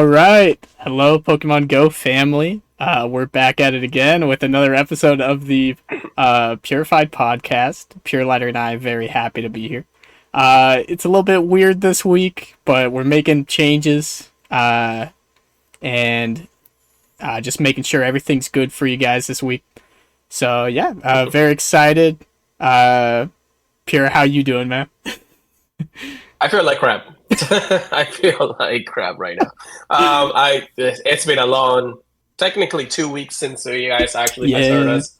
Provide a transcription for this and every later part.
right. Hello, Pokemon Go family. We're back at it again with another episode of the Purified podcast. Pure Lighter and I are very happy to be here. It's a little bit weird this week, but we're making changes and just making sure everything's good for you guys this week. So yeah, very excited. Pure, how you doing, man? I feel like crap. I feel like crap right now. It's been a long, technically 2 weeks since you guys actually has heard us.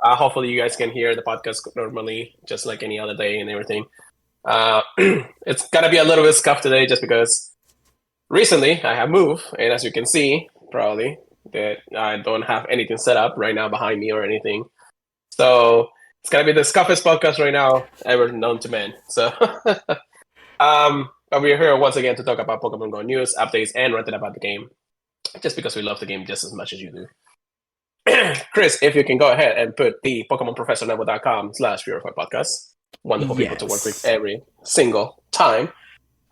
Hopefully you guys can hear the podcast normally, just like any other day and everything. It's gonna be a little bit scuffed today, just because recently I have moved, and as you can see, probably that I don't have anything set up right now behind me or anything. So it's gonna be the scuffiest podcast right now ever known to man. So. We're here once again to talk about Pokemon Go news, updates, and ranting about the game. Just because we love the game just as much as you do. Chris, if you can go ahead and put the PokemonProfessorNetwork.com/Purified podcast. Wonderful people to work with every single time.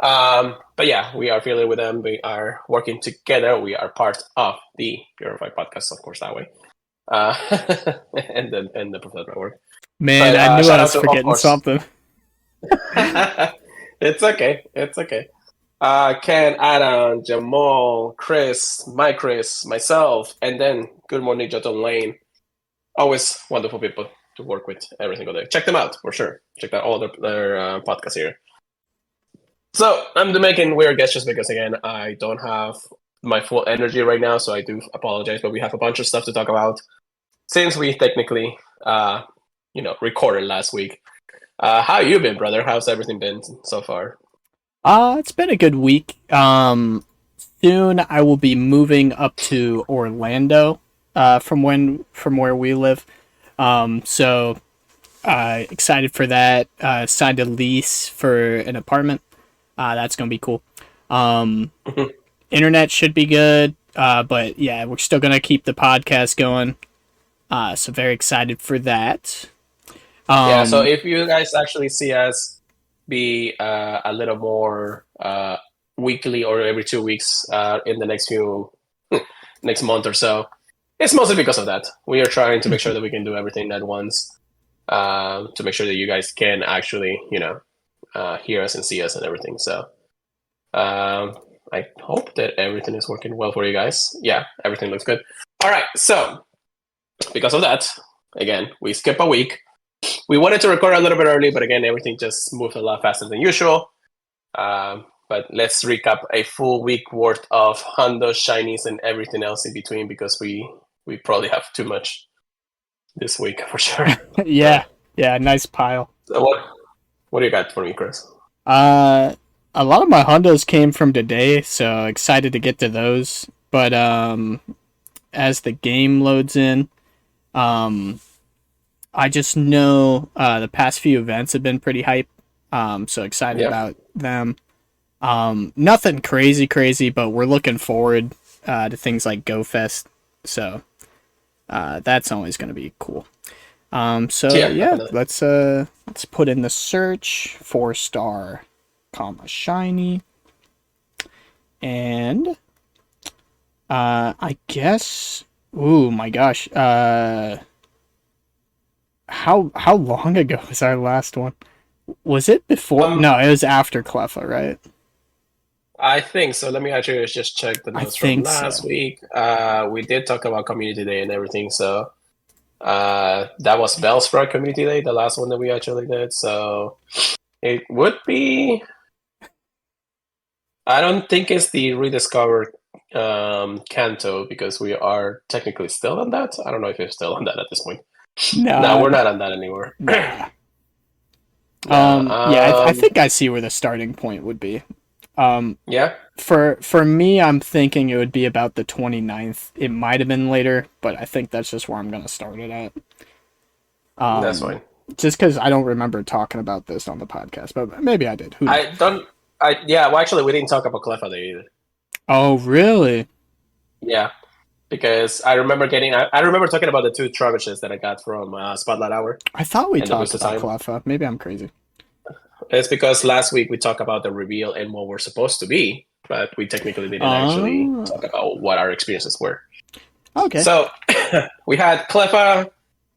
But yeah, we are affiliated with them. We are working together. We are part of the Purified podcast, of course, that way. and the Professor Network. Man, but, I knew I was forgetting something. It's okay. Ken, Adam, Jamal, Chris, myself, and then Good Morning Joton Lane. Always wonderful people to work with every single day. Check them out for sure. Check out all their podcasts here. So I'm making weird gestures because again I don't have my full energy right now, so I do apologize. But we have a bunch of stuff to talk about since we technically recorded last week. How you been, brother? How's everything been so far? It's been a good week. Soon I will be moving up to Orlando, from where we live. So excited for that. Signed a lease for an apartment. That's gonna be cool. Internet should be good. But yeah, we're still gonna keep the podcast going. So very excited for that. So if you guys actually see us be a little more weekly or every 2 weeks in the next month or so, it's mostly because of that. We are trying to make sure that we can do everything at once to make sure that you guys can actually, hear us and see us and everything. So I hope that everything is working well for you guys. Yeah, everything looks good. All right, so because of that, again, we skip a week. We wanted to record a little bit early, but again, everything just moved a lot faster than usual. But let's recap a full week worth of Hondo, Shinies, and everything else in between because we probably have too much this week for sure. Yeah, nice pile. So what do you got for me, Chris? A lot of my Hondos came from today, so excited to get to those. But as the game loads in, I just know the past few events have been pretty hype. So excited about them. Nothing crazy, but we're looking forward to things like GoFest. So that's always going to be cool. Let's put in the search 4-star, shiny, and I guess. Oh my gosh. How long ago was our last one? Was it before? No, it was after Cleffa, right? I think so. Let me actually just check the notes from last week. We did talk about Community Day and everything, so that was Bellsprout Community Day, the last one that we actually did. So it would be. I don't think it's the rediscovered Kanto because we are technically still on that. I don't know if we're still on that at this point. No, we're not on that anymore. Nah. I think I see where the starting point would be. For me, I'm thinking it would be about the 29th. It might have been later, but I think that's just where I'm going to start it at. That's fine. Just because I don't remember talking about this on the podcast, but maybe I did. Actually, we didn't talk about Cleffa Day either. Oh, really? Yeah. Because I remember talking about the 2 Trebuchets that I got from Spotlight Hour. I thought we talked about Cleffa. Maybe I'm crazy. It's because last week we talked about the reveal and what we're supposed to be but we technically didn't actually talk Oh, about what our experiences were. okay. So we had Cleffa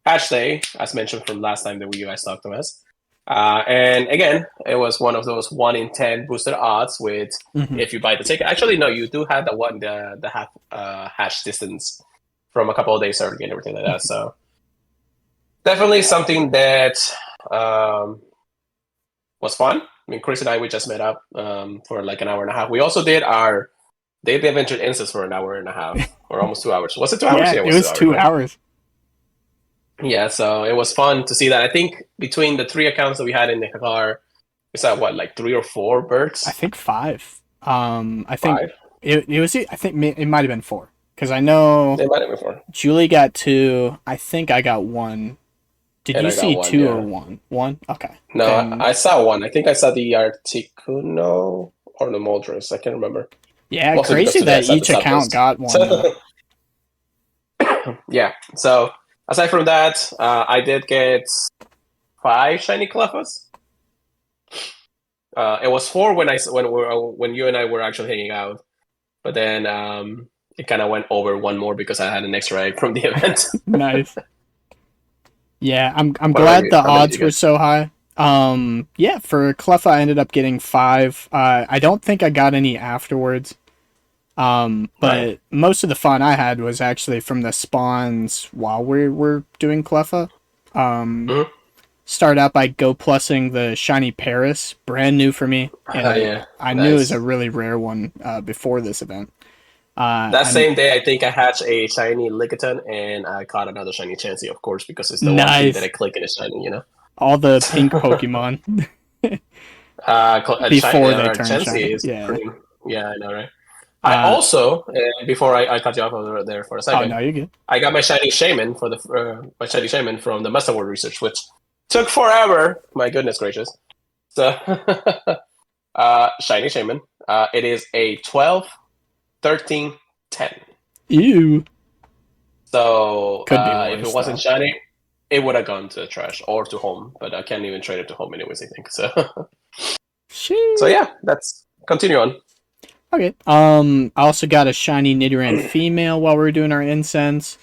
Hatch Day, as mentioned from last time that you guys talked to us. And again, it was one of those 1 in 10 boosted odds with Hmm. if you buy the ticket. Actually, no, you do have the half hash distance from a couple of days early and everything like that. So definitely something that was fun. I mean, Chris and I, we just met up for like an hour and a half. We also did our daily adventure instance for an hour and a half, or almost 2 hours. Was it 2 hours? Yeah, Yeah, it it was two was hours, two right? hours. Yeah, so it was fun to see that. I think between the 3 accounts that we had in the car, we saw what, like 3 or 4 I birds? think five. I think 5? it was. I think it might have been four because I know They might have been 4. Julie got two. I think I got one. Did And you I got see one, two or yeah. one? One. Okay. No, Then I saw one. I think I saw the Articuno or the Wondrous. I can't remember. yeah, Mostly because crazy today I that saw the each account Zapdos. got one though. So, yeah. So aside from that, I did get 5 shiny Clefas. It was 4 when you and I were actually hanging out, but then it kind of went over one more because I had an extra egg from the event. Nice. Yeah, I'm What about glad you? the How many did odds you were get? so high. Yeah, for Cleffa I ended up getting five. I don't think I got any afterwards. Right. But most of the fun I had was actually from the spawns while we were doing Cleffa. Um, Mm-hmm. start out by go plussing the shiny Paris, brand new for me, and Yeah. I knew it was a Nice. really rare one before this event. That And same day, I think I hatched a shiny Lickitung and I caught another shiny Chansey, of course, because it's the one thing that I nice, click and it's shiny, you know? all the pink Pokemon before they turn shiny. Chansey is Yeah. pretty. Yeah, I know, right? I Uh, also, before I cut you off over there for a oh second, no, you're good. I got my shiny Shaman my shiny Shaman from the Masterful research, which took forever. My goodness gracious! So, shiny Shaman. It is a 12, 13, 10. Ew, So could be if it worse wasn't though. shiny, it would have gone to the trash or to home. But I can't even trade it to home anyways. I think so. So Sheesh. yeah, let's continue on. Okay. I also got a shiny Nidoran female while we were doing our incense.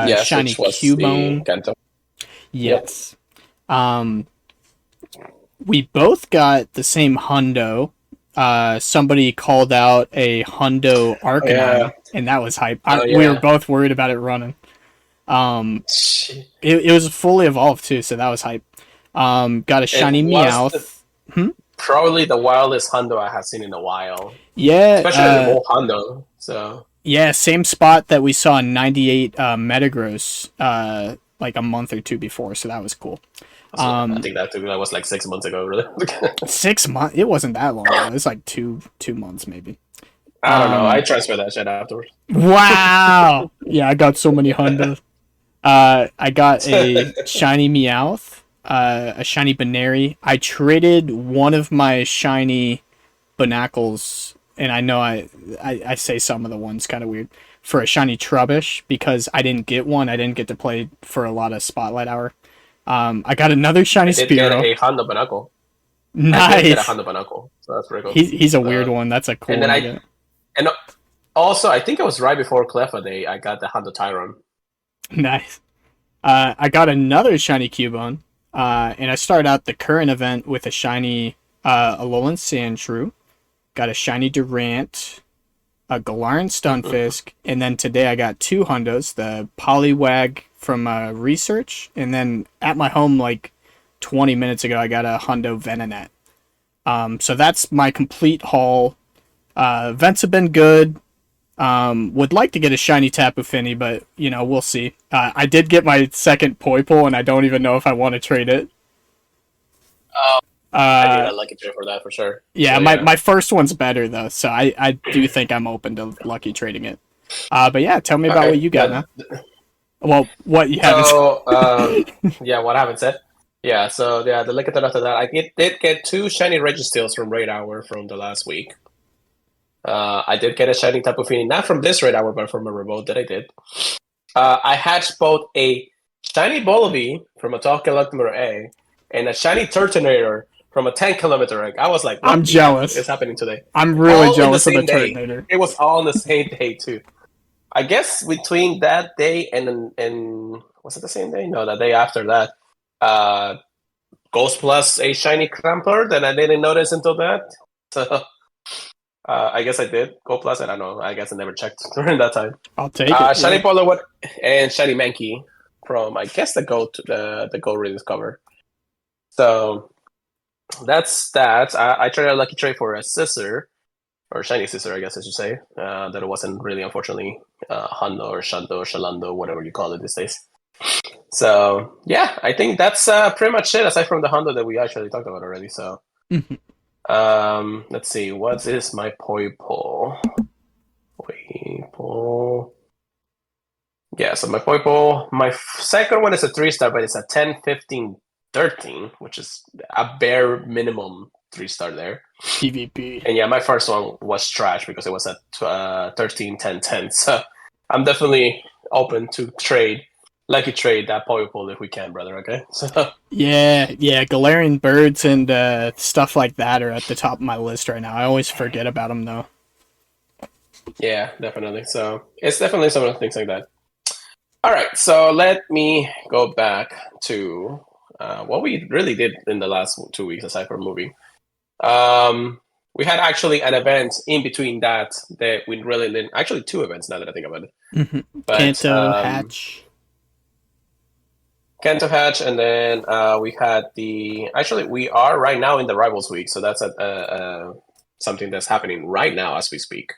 Yes, Shiny which was the Cubone. Kanto. Yep. Yes. Um, we both got the same hundo. Somebody called out a hundo Yeah. Arcanine, and that was hype. Oh We were yeah. both worried about it running. It was fully evolved too, so that was hype. Got a It shiny was Meowth. Hmm? probably the wildest Hondo I have seen in a while, Yeah, especially the mole Hondo. So yeah, same spot that we saw in 98 Metagross like a month or two before, so that was cool. I think that was like 6 months ago. Really. 6 months? It wasn't that long ago. It was like two months maybe. I don't know. I Um, transferred that shit afterwards. wow. Yeah, I got so many Hondas. I got a shiny Meowth, a shiny Baneri. I traded one of my shiny Bonacles, and I know I say some of the ones kind of weird, for a shiny Trubbish because I didn't get one. I didn't get to play for a lot of Spotlight Hour. I got another shiny I did get Spearow. a Hondo Banaco. I did get a Nice. Hondo Banaco, so that's pretty cool. He's a weird one. That's a cool And then one to get. and also I think it was right before Cleffa Day. I got the Hondo Tyron. Nice. I got another shiny Cubone, and I started out the current event with a shiny Alolan Sandshrew, got a shiny Durant, a Galarian Stunfisk, and then today I got two Hundos, the Poliwag from Research, and then at my home like 20 minutes ago I got a Hundo Venonat. So that's my complete haul. Events have been good. Would like to get a shiny Tapu Fini, but we'll see. I did get my second Poipole, and I don't even know if I want to trade it. Oh, I need Uh, a lucky trip for that for sure. yeah, So my, yeah. my first one's better though, so I do think I'm open to lucky trading it. But yeah, tell me about what Okay. you got, man. Well, what you haven't. So yeah, what I haven't said. Yeah, so yeah, the Lickitung after that, did get 2 shiny Registeels from Raid Hour from the last week. I did get a shiny Tapu Fini, not from this Raid Hour, but from a remote that I did. I hatched both a shiny Bullaby from a Talk Electrum A and a shiny Turtonator from a 10-kilometer rank. I was like, what I'm the F jealous. is happening today? I'm really All in the jealous of the same day. Turtonator. It was all on the same day, too. I guess between that day and was it the same day? No, the day after that. Ghost plus a shiny Cramper that I didn't notice until that. So I guess I did. Gold plus, I don't know. I guess I never checked during that time. I'll take it. Shiny Yeah. Polo and Shiny Mankey from, I guess, the Gold Rediscover. So that's that. I tried a lucky trade for a Scissor, or Shiny Scissor, I guess I should say. That it wasn't really, unfortunately, Hundo or Shundo or Shalando, whatever you call it these days. So yeah, I think that's pretty much it, aside from the Hundo that we actually talked about already. So let's see, what is my Poipo? Yeah, so my Poipo, my second one is a 3-star, but it's a 10, 15, 13, which is a bare minimum 3-star there. PvP. And yeah, my first one was trash because it was at 13, 10, 10. So I'm definitely open to lucky trade that Poipo if we can, brother, okay? So Yeah, Galarian birds and stuff like that are at the top of my list right now. I always forget about them though. yeah, definitely. So it's definitely some of the things like that. All right, so let me go back to what we really did in the last 2 weeks, aside from moving. We had actually an event in between that we really didn't. Actually, 2 events now that I think about it. But, Kanto, Hatch. Kanto Hatch, and then we had Actually, we are right now in the Rivals Week, so that's something that's happening right now as we speak.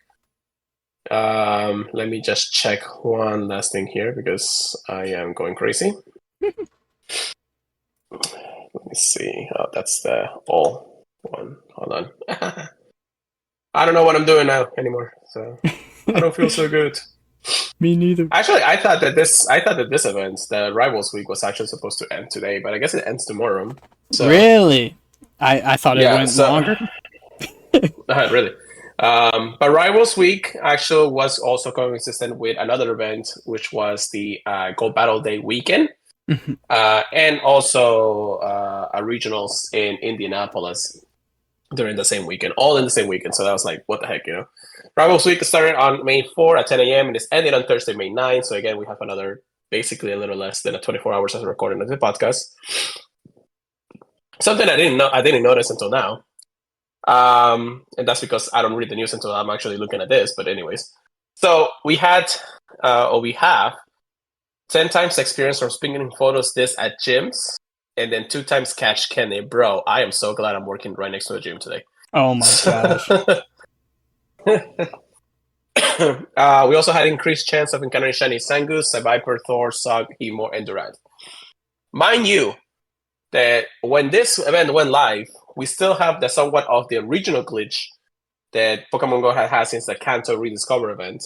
Let me just check one last thing here because I am going crazy. Let me see. Oh, that's the all one. Hold on. I don't know what I'm doing now anymore, so I don't feel so good. Me neither. Actually, I thought that this event, the Rivals Week, was actually supposed to end today, but I guess it ends tomorrow. So, really? I thought it went longer. Really. But Rivals Week actually was also consistent with another event, which was the Go Battle Day weekend, and also a regionals in Indianapolis during the same weekend, all in the same weekend. So that was like, what the heck, you know? Rivals Week started on May 4 at 10 a.m. and it's ended on Thursday, May 9. So again, we have basically a little less than 24 hours as a recording of the podcast. Something I didn't notice until now. And that's because I don't read the news until I'm actually looking at this. But anyways, so we have 10 times experience from spinning photos this at gyms, and then 2 times catch Kenny. Bro, I am so glad I'm working right next to a gym today. Oh my gosh. We also had increased chance of encountering shiny Sangoose, Viper, Thor, Sog, Hemo, and Durant. Mind you, that when this event went live, we still have the somewhat of the original glitch that Pokemon Go had since the Kanto Rediscover event.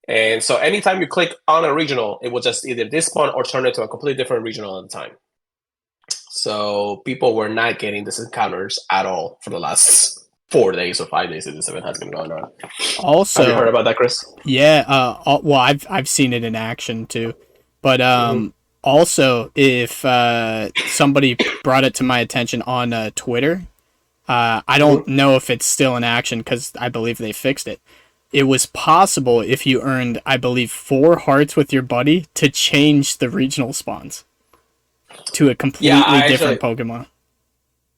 And so anytime you click on a regional, it will just either despawn or turn it to a completely different regional at the time. So people were not getting these encounters at all for the last 4 days or 5 days that this event has been going on. Also, have you heard about that, Chris? Yeah. Well, I've seen it in action too, but also if somebody brought it to my attention on Twitter, I don't know if it's still in action because I believe they fixed it. It was possible if you earned, I believe, 4 hearts with your buddy to change the regional spawns to a completely different Pokemon.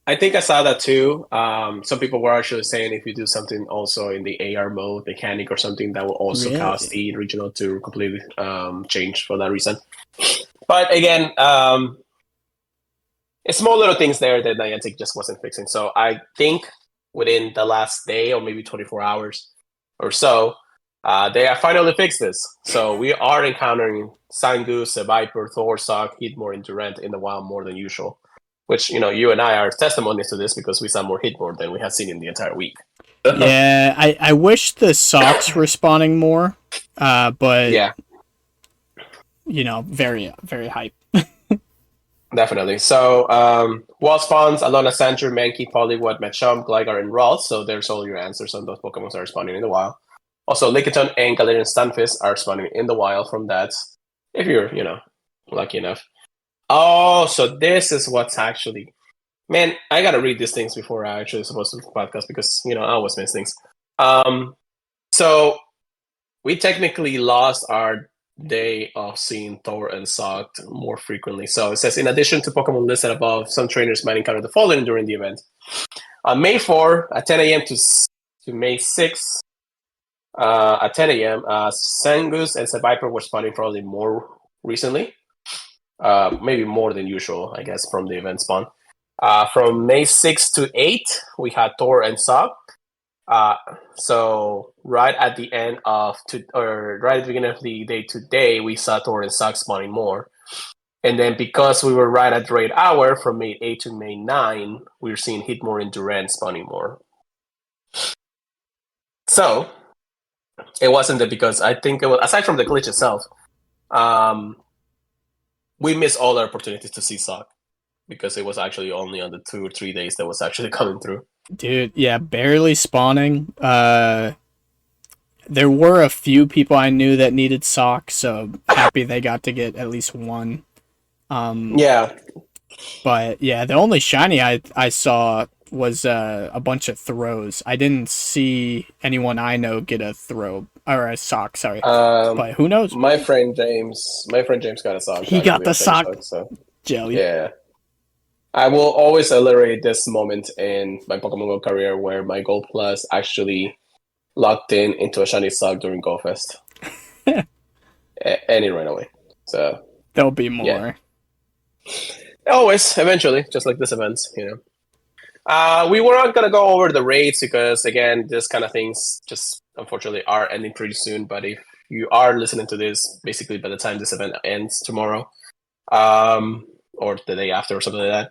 I think I saw that too. Some people were actually saying if you do something also in the AR mode mechanic or something, that will also cause the regional to completely change for that reason. But again, it's small little things there that Niantic just wasn't fixing. So I think within the last day or maybe 24 hours or so, they have finally fixed this. So we are encountering Sangoose, Viper, Thor, Sock, Hitmore, and Durant in the wild more than usual. Which, you know, you and I are testimonies to this because we saw more Hitmore than we had seen in the entire week. Yeah, I wish the Socks were spawning more, but yeah, you know, very, very hype. Definitely. So, wall spawns, Alona, Sandra, Mankey, Poliwag, Machamp, Gligar, and Ralts. So there's all your answers on those Pokemon that are spawning in the wild. Also, Lickitung and Galarian Stunfisk are spawning in the wild from that, if you're, you know, lucky enough. Oh, so this is what's actually Man, I gotta read these things before I actually supposed to podcast because I always miss things. Um, so we technically lost our day of seeing Thor and Sock more frequently. So it says, in addition to Pokemon listed above, some trainers might encounter the following during the event. On May 4 at 10 a.m. to May 6 at 10 a.m., Sangus and Seviper were spawning probably more recently. Maybe more than usual, I guess, from the event spawn. From May 6 to 8, we had Thor and Sock. So right at the end right at the beginning of the day today, we saw Thor and Sock spawning more. And then because we were right at the right hour, from May 8 to May 9, we were seeing Hitmore and Durant spawning more. So it wasn't that because I think it was, aside from the glitch itself, we missed all our opportunities to see Sock because it was actually only on the 2 or 3 days that was actually coming through. Dude, yeah, barely spawning. There were a few people I knew that needed Sock, so happy they got to get at least one. Yeah. But yeah, the only shiny I saw was a bunch of throws. I didn't see anyone I know get a throw or a sock. Sorry, but who knows? My friend James got a sock. He got the sock. So jelly. yeah, I will always celebrate this moment in my Pokemon Go career where my Gold Plus actually locked into a shiny sock during Go Fest, and it ran away. So there'll be more. Yeah. Always, eventually, just like this event, We weren't going to go over the raids because, again, this kind of things just unfortunately are ending pretty soon. But if you are listening to this, basically by the time this event ends tomorrow, or the day after or something like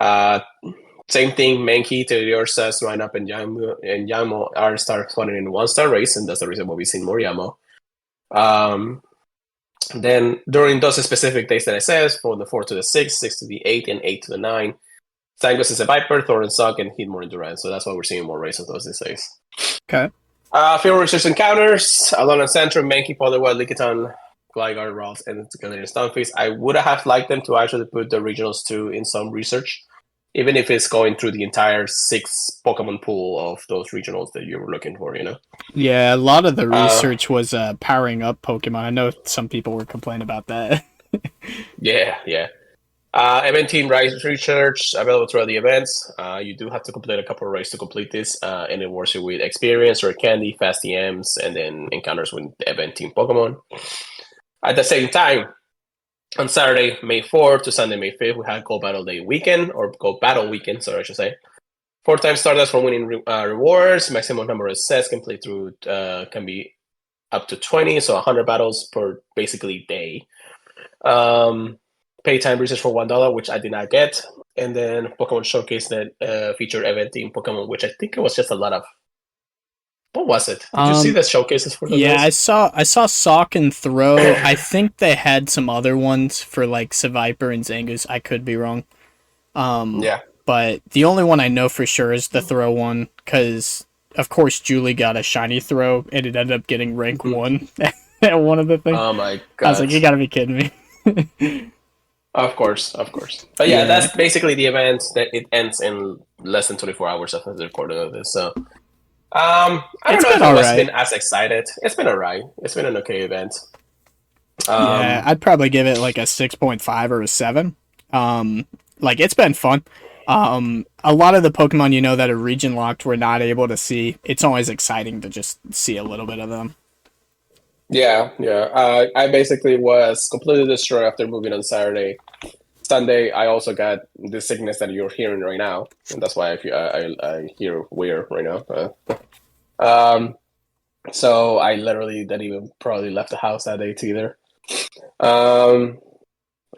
that, same thing, Mankey, Teddiursa, Swineup, and Yamo are start spawning in 1-star race, and that's the reason why we've seen more Yamo. Then during those specific days that I said, from the 4 to the 6, 6 to the 8, and 8 to the 9, Sangus is a Viper, Thor and Sock, and Hitmore and Durant. So that's why we're seeing more races those these days. Okay. Field research encounters, Alon and Centrum, Mankey, Poliwag, Lickitung, Gligar, Ralts, and Galarian Stunfisk. I would have liked them to actually put the regionals too in some research, even if it's going through the entire 6 Pokemon pool of those regionals that you were looking for, Yeah, a lot of the research was powering up Pokemon. I know some people were complaining about that. Yeah. Event team research available throughout the events. You do have to complete a couple of races to complete this, and it works with experience or candy, fast EMs, and then encounters with the event team Pokemon. At the same time, on Saturday, May 4th to Sunday, May 5th, we had Go Battle Day weekend, or Go Battle weekend, sorry, I should say. 4 times Stardust for winning rewards. Maximum number of sets can play through can be up to 20, so 100 battles per basically day. Pay time research for $1, which I did not get, and then Pokemon Showcase that featured event team Pokemon, which I think it was just a lot of. What was it? Did you see the showcases for those? Yeah, days? I saw Sock and Throw. I think they had some other ones for like Seviper and Zangoose. I could be wrong. Yeah. But the only one I know for sure is the Throw one, because of course Julie got a shiny Throw, and it ended up getting rank 1 at one of the things. Oh my god! I was like, you gotta be kidding me. Of course. But yeah, that's basically the event. That it ends in less than 24 hours after the recording of this. So, I don't know if I've been as excited. It's been alright. It's been an okay event. Yeah, I'd probably give it like a 6.5 or a 7. Like, it's been fun. A lot of the Pokemon, that are region locked we're not able to see. It's always exciting to just see a little bit of them. Yeah. I basically was completely destroyed after moving on Saturday. Sunday, I also got the sickness that you're hearing right now, and that's why I hear weird right now. So I literally didn't even probably left the house that day either. I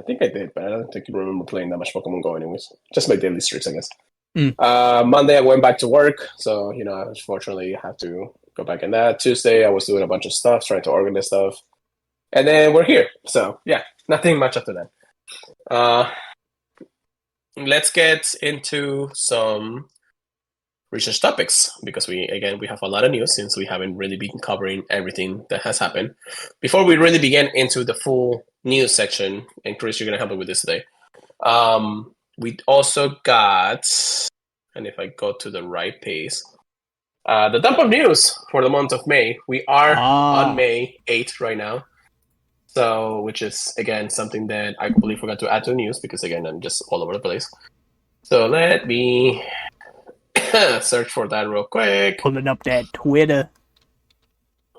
think I did, but I don't think I remember playing that much Pokemon Go anyways. Just my daily streaks, I guess. Monday, I went back to work, so, I unfortunately have to go back in that. Tuesday, I was doing a bunch of stuff, trying to organize stuff. And then we're here. So, yeah, nothing much after that. Let's get into some research topics, because we have a lot of news since we haven't really been covering everything that has happened. Before we really begin into the full news section, and Chris, you're going to help me with this today. we also got, and if I go to the right page, the dump of news for the month of May. We are on May 8th right now. So, which is, again, something that I completely forgot to add to the news because, again, I'm just all over the place. So let me search for that real quick. Pulling up that Twitter.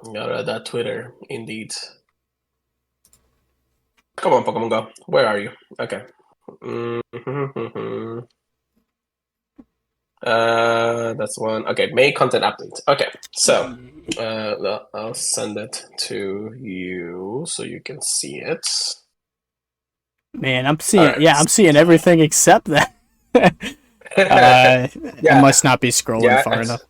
That Twitter, indeed. Come on, Pokemon Go. Where are you? Okay. That's one. Okay, May content update. Okay, so I'll send it to you so you can see it. Man, I'm seeing. Right. Yeah, I'm seeing everything except that. I must not be scrolling far enough.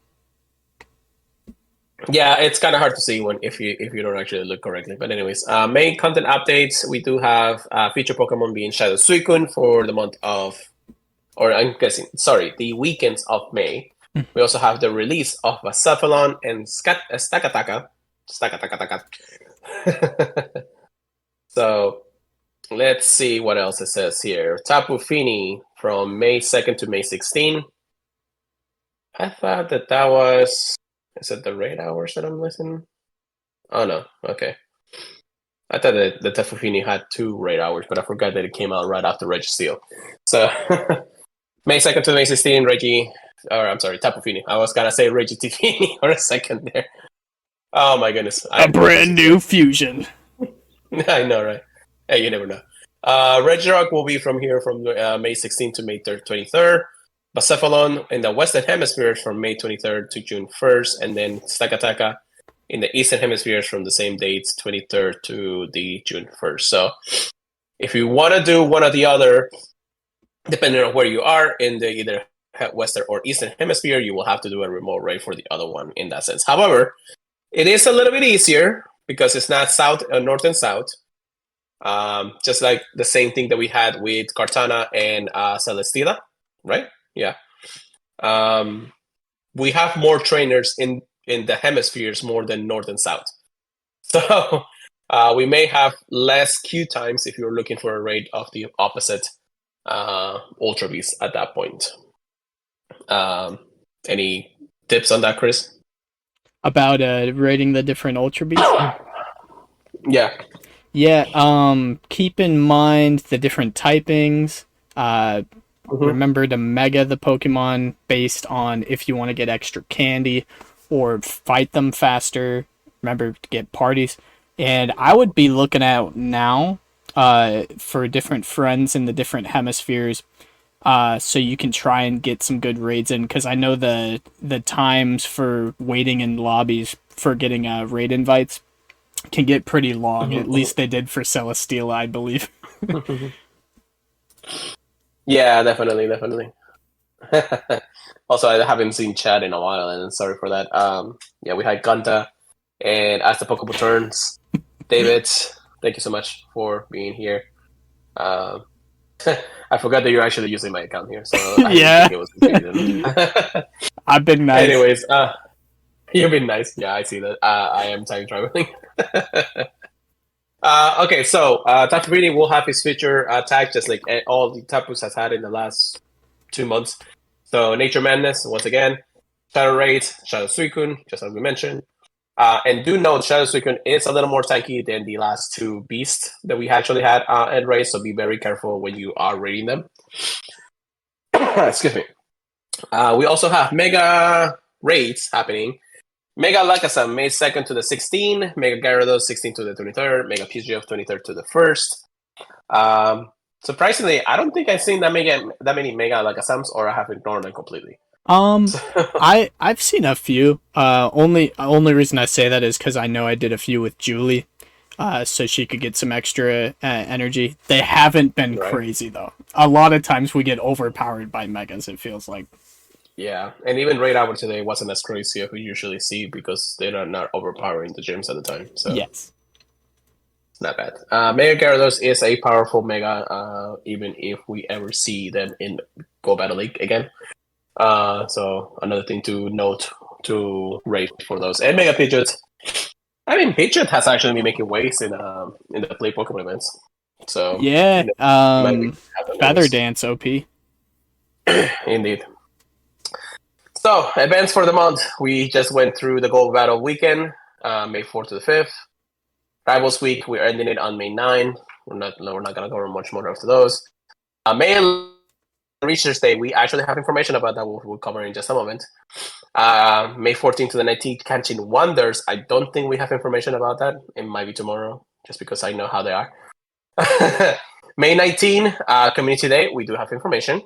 Yeah, it's kind of hard to see if you don't actually look correctly. But anyways, main content updates. We do have feature Pokemon being Shadow Suicune for the month of, or I'm guessing, sorry, the weekends of May. We also have the release of Masterful and Stakataka. So let's see what else it says here. Tapu Fini from May 2nd to May 16th. I thought that was... Is it the raid hours that I'm listening? Oh, no. Okay. I thought that the Tapu Fini had 2 raid hours, but I forgot that it came out right after Registeel. So, May 2nd to May 16th, Tapu Fini. I was going to say Registeel for a second there. Oh, my goodness. A brand new fusion. I know, right? Hey, you never know. Regirock will be from May 16th to May 23rd. Masterful in the Western Hemisphere from May 23rd to June 1st, and then Stakataka in the Eastern Hemisphere from the same dates, 23rd to the June 1st. So if you want to do one or the other, depending on where you are in the either Western or Eastern Hemisphere, you will have to do a remote raid for the other one in that sense. However, it is a little bit easier because it's not north and south. Just like the same thing that we had with Kartana and Celesteela, right? Yeah. We have more trainers in the hemispheres more than north and south. So we may have less queue times if you're looking for a raid of the opposite Ultra Beast at that point. Any tips on that, Chris? About raiding the different Ultra Beasts? Yeah. Yeah, keep in mind the different typings. Remember to mega the Pokemon based on if you want to get extra candy or fight them faster. Remember to get parties. And I would be looking out now for different friends in the different hemispheres so you can try and get some good raids in. Because I know the times for waiting in lobbies for getting raid invites can get pretty long. At least they did for Celesteela, I believe. Yeah, definitely. Also, I haven't seen Chad in a while, and sorry for that. Yeah, we had Gunta, and as the Pokemon turns, David, thank you so much for being here. I forgot that you're actually using my account here, so yeah, it was I've been nice. Anyways, you've been nice. Yeah, I see that. I am time traveling. Okay, so Tapu Fini will have his feature tag just like all the Tapus has had in the last 2 months. So Nature Madness, once again, Shadow Raid, Shadow Suicune, just as we mentioned. And do note, Shadow Suicune is a little more tanky than the last 2 beasts that we actually had at raid, so be very careful when you are raiding them. Excuse me. We also have Mega Raids happening. Mega Lakasam, May 2nd to the 16th. Mega Gyarados, 16th to the 23rd. Mega Pidgeot, 23rd to the 1st. Surprisingly, I don't think I've seen that many Mega Lakasams, or I have ignored them completely. I've seen a few. Only reason I say that is because I know I did a few with Julie, so she could get some extra energy. They haven't been crazy though. A lot of times we get overpowered by Megas. It feels like. Yeah, and even Raid Hour today wasn't as crazy as we usually see because they're not overpowering the gyms at the time. So yes, it's not bad. Mega Gyarados is a powerful Mega, even if we ever see them in Go Battle League again. So another thing to note to rate for those. And Mega Pidgeot. I mean, Pidgeot has actually been making waves in the Play Pokemon events. So yeah, Feather Dance OP. Indeed. So, events for the month. We just went through the Gold Battle weekend, May 4th to the 5th. Rivals Week, we're ending it on May 9. We're not going to cover much more after those. May 11th, Research Day, we actually have information about that we'll cover in just a moment. May 14th to the 19th, catching Wonders. I don't think we have information about that. It might be tomorrow, just because I know how they are. May 19, Community Day, we do have information.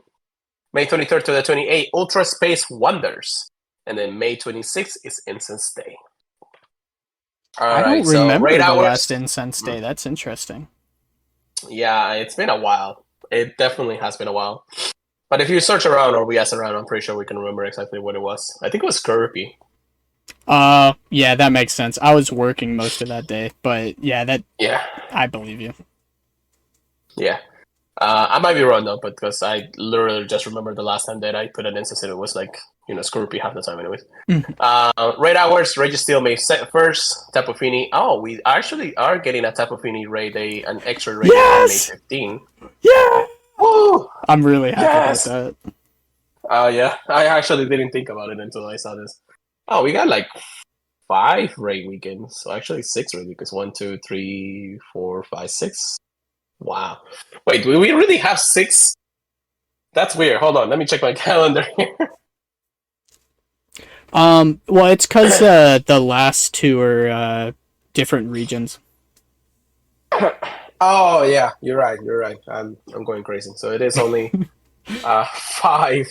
May 23rd to the 28th, Ultra Space Wonders. And then May 26th is Incense Day. I don't remember the last Incense Day. That's interesting. Yeah, it's been a while. It definitely has been a while. But if you search around or we ask around, I'm pretty sure we can remember exactly what it was. I think it was Kirby. Yeah, that makes sense. I was working most of that day, but yeah, I believe you. Yeah. I might be wrong though, but because I literally just remember the last time that I put an instance and it was like, Scorpio half the time anyways. Raid hours, Rage Steel May 1st, Tapu Fini. Oh, we actually are getting a Tapu Fini raid, an extra raid on May 15. Yeah! Woo! I'm really happy about that. Yeah, I actually didn't think about it until I saw this. Oh, we got like 5 raid weekends. So actually 6 raid weekends. 1, 2, 3, 4, 5, 6. Wow. Wait, do we really have 6? That's weird. Hold on, let me check my calendar here. Well, it's because the last 2 are different regions. Oh yeah, you're right. I'm going crazy. So it is only 5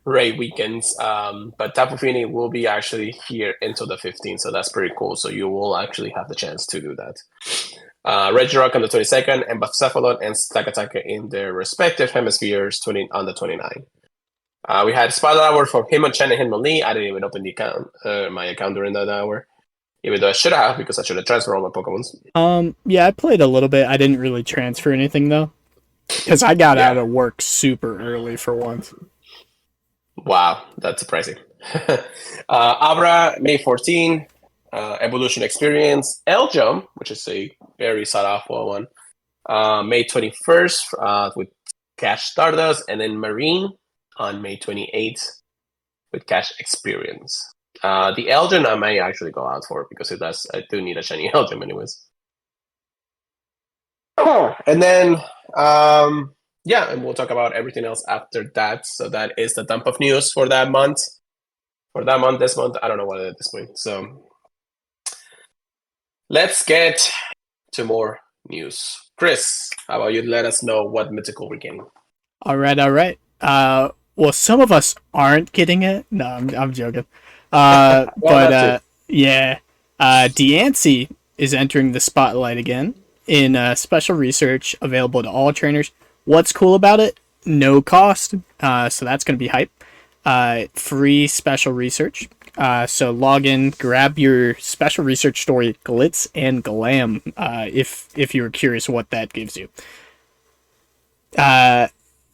raid weekends. But Tapu Fini will be actually here until the 15th, so that's pretty cool. So you will actually have the chance to do that. Regirock on the 22nd, and Bucephalon and Stakataka in their respective hemispheres on the 29th. We had Spotlight Hour from Hitmonchan and Hitmonlee. I didn't even open the account, my account during that hour. Even though I should have, because I should have transferred all my Pokemons. Yeah, I played a little bit. I didn't really transfer anything, though. Because I got out of work super early for once. Wow, that's surprising. Abra, May 14, Evolution Experience. Elgium, which is a very sought-after one. May 21st with Cash Stardust. And then Marine on May 28th with Cash Experience. The Elgin I may actually go out for because I do need a shiny Elgin anyways. And then, and we'll talk about everything else after that. So that is the dump of news for that month. This month, I don't know what it is at this point. So let's get to more news. Chris, how about you let us know what mythical we're getting? All right. Well, some of us aren't getting it. No, I'm joking. Diancie is entering the spotlight again in special research available to all trainers. What's cool about it? No cost, so that's going to be hype. Free special research. So log in, grab your special research story, Glitz and Glam, if you're curious what that gives you.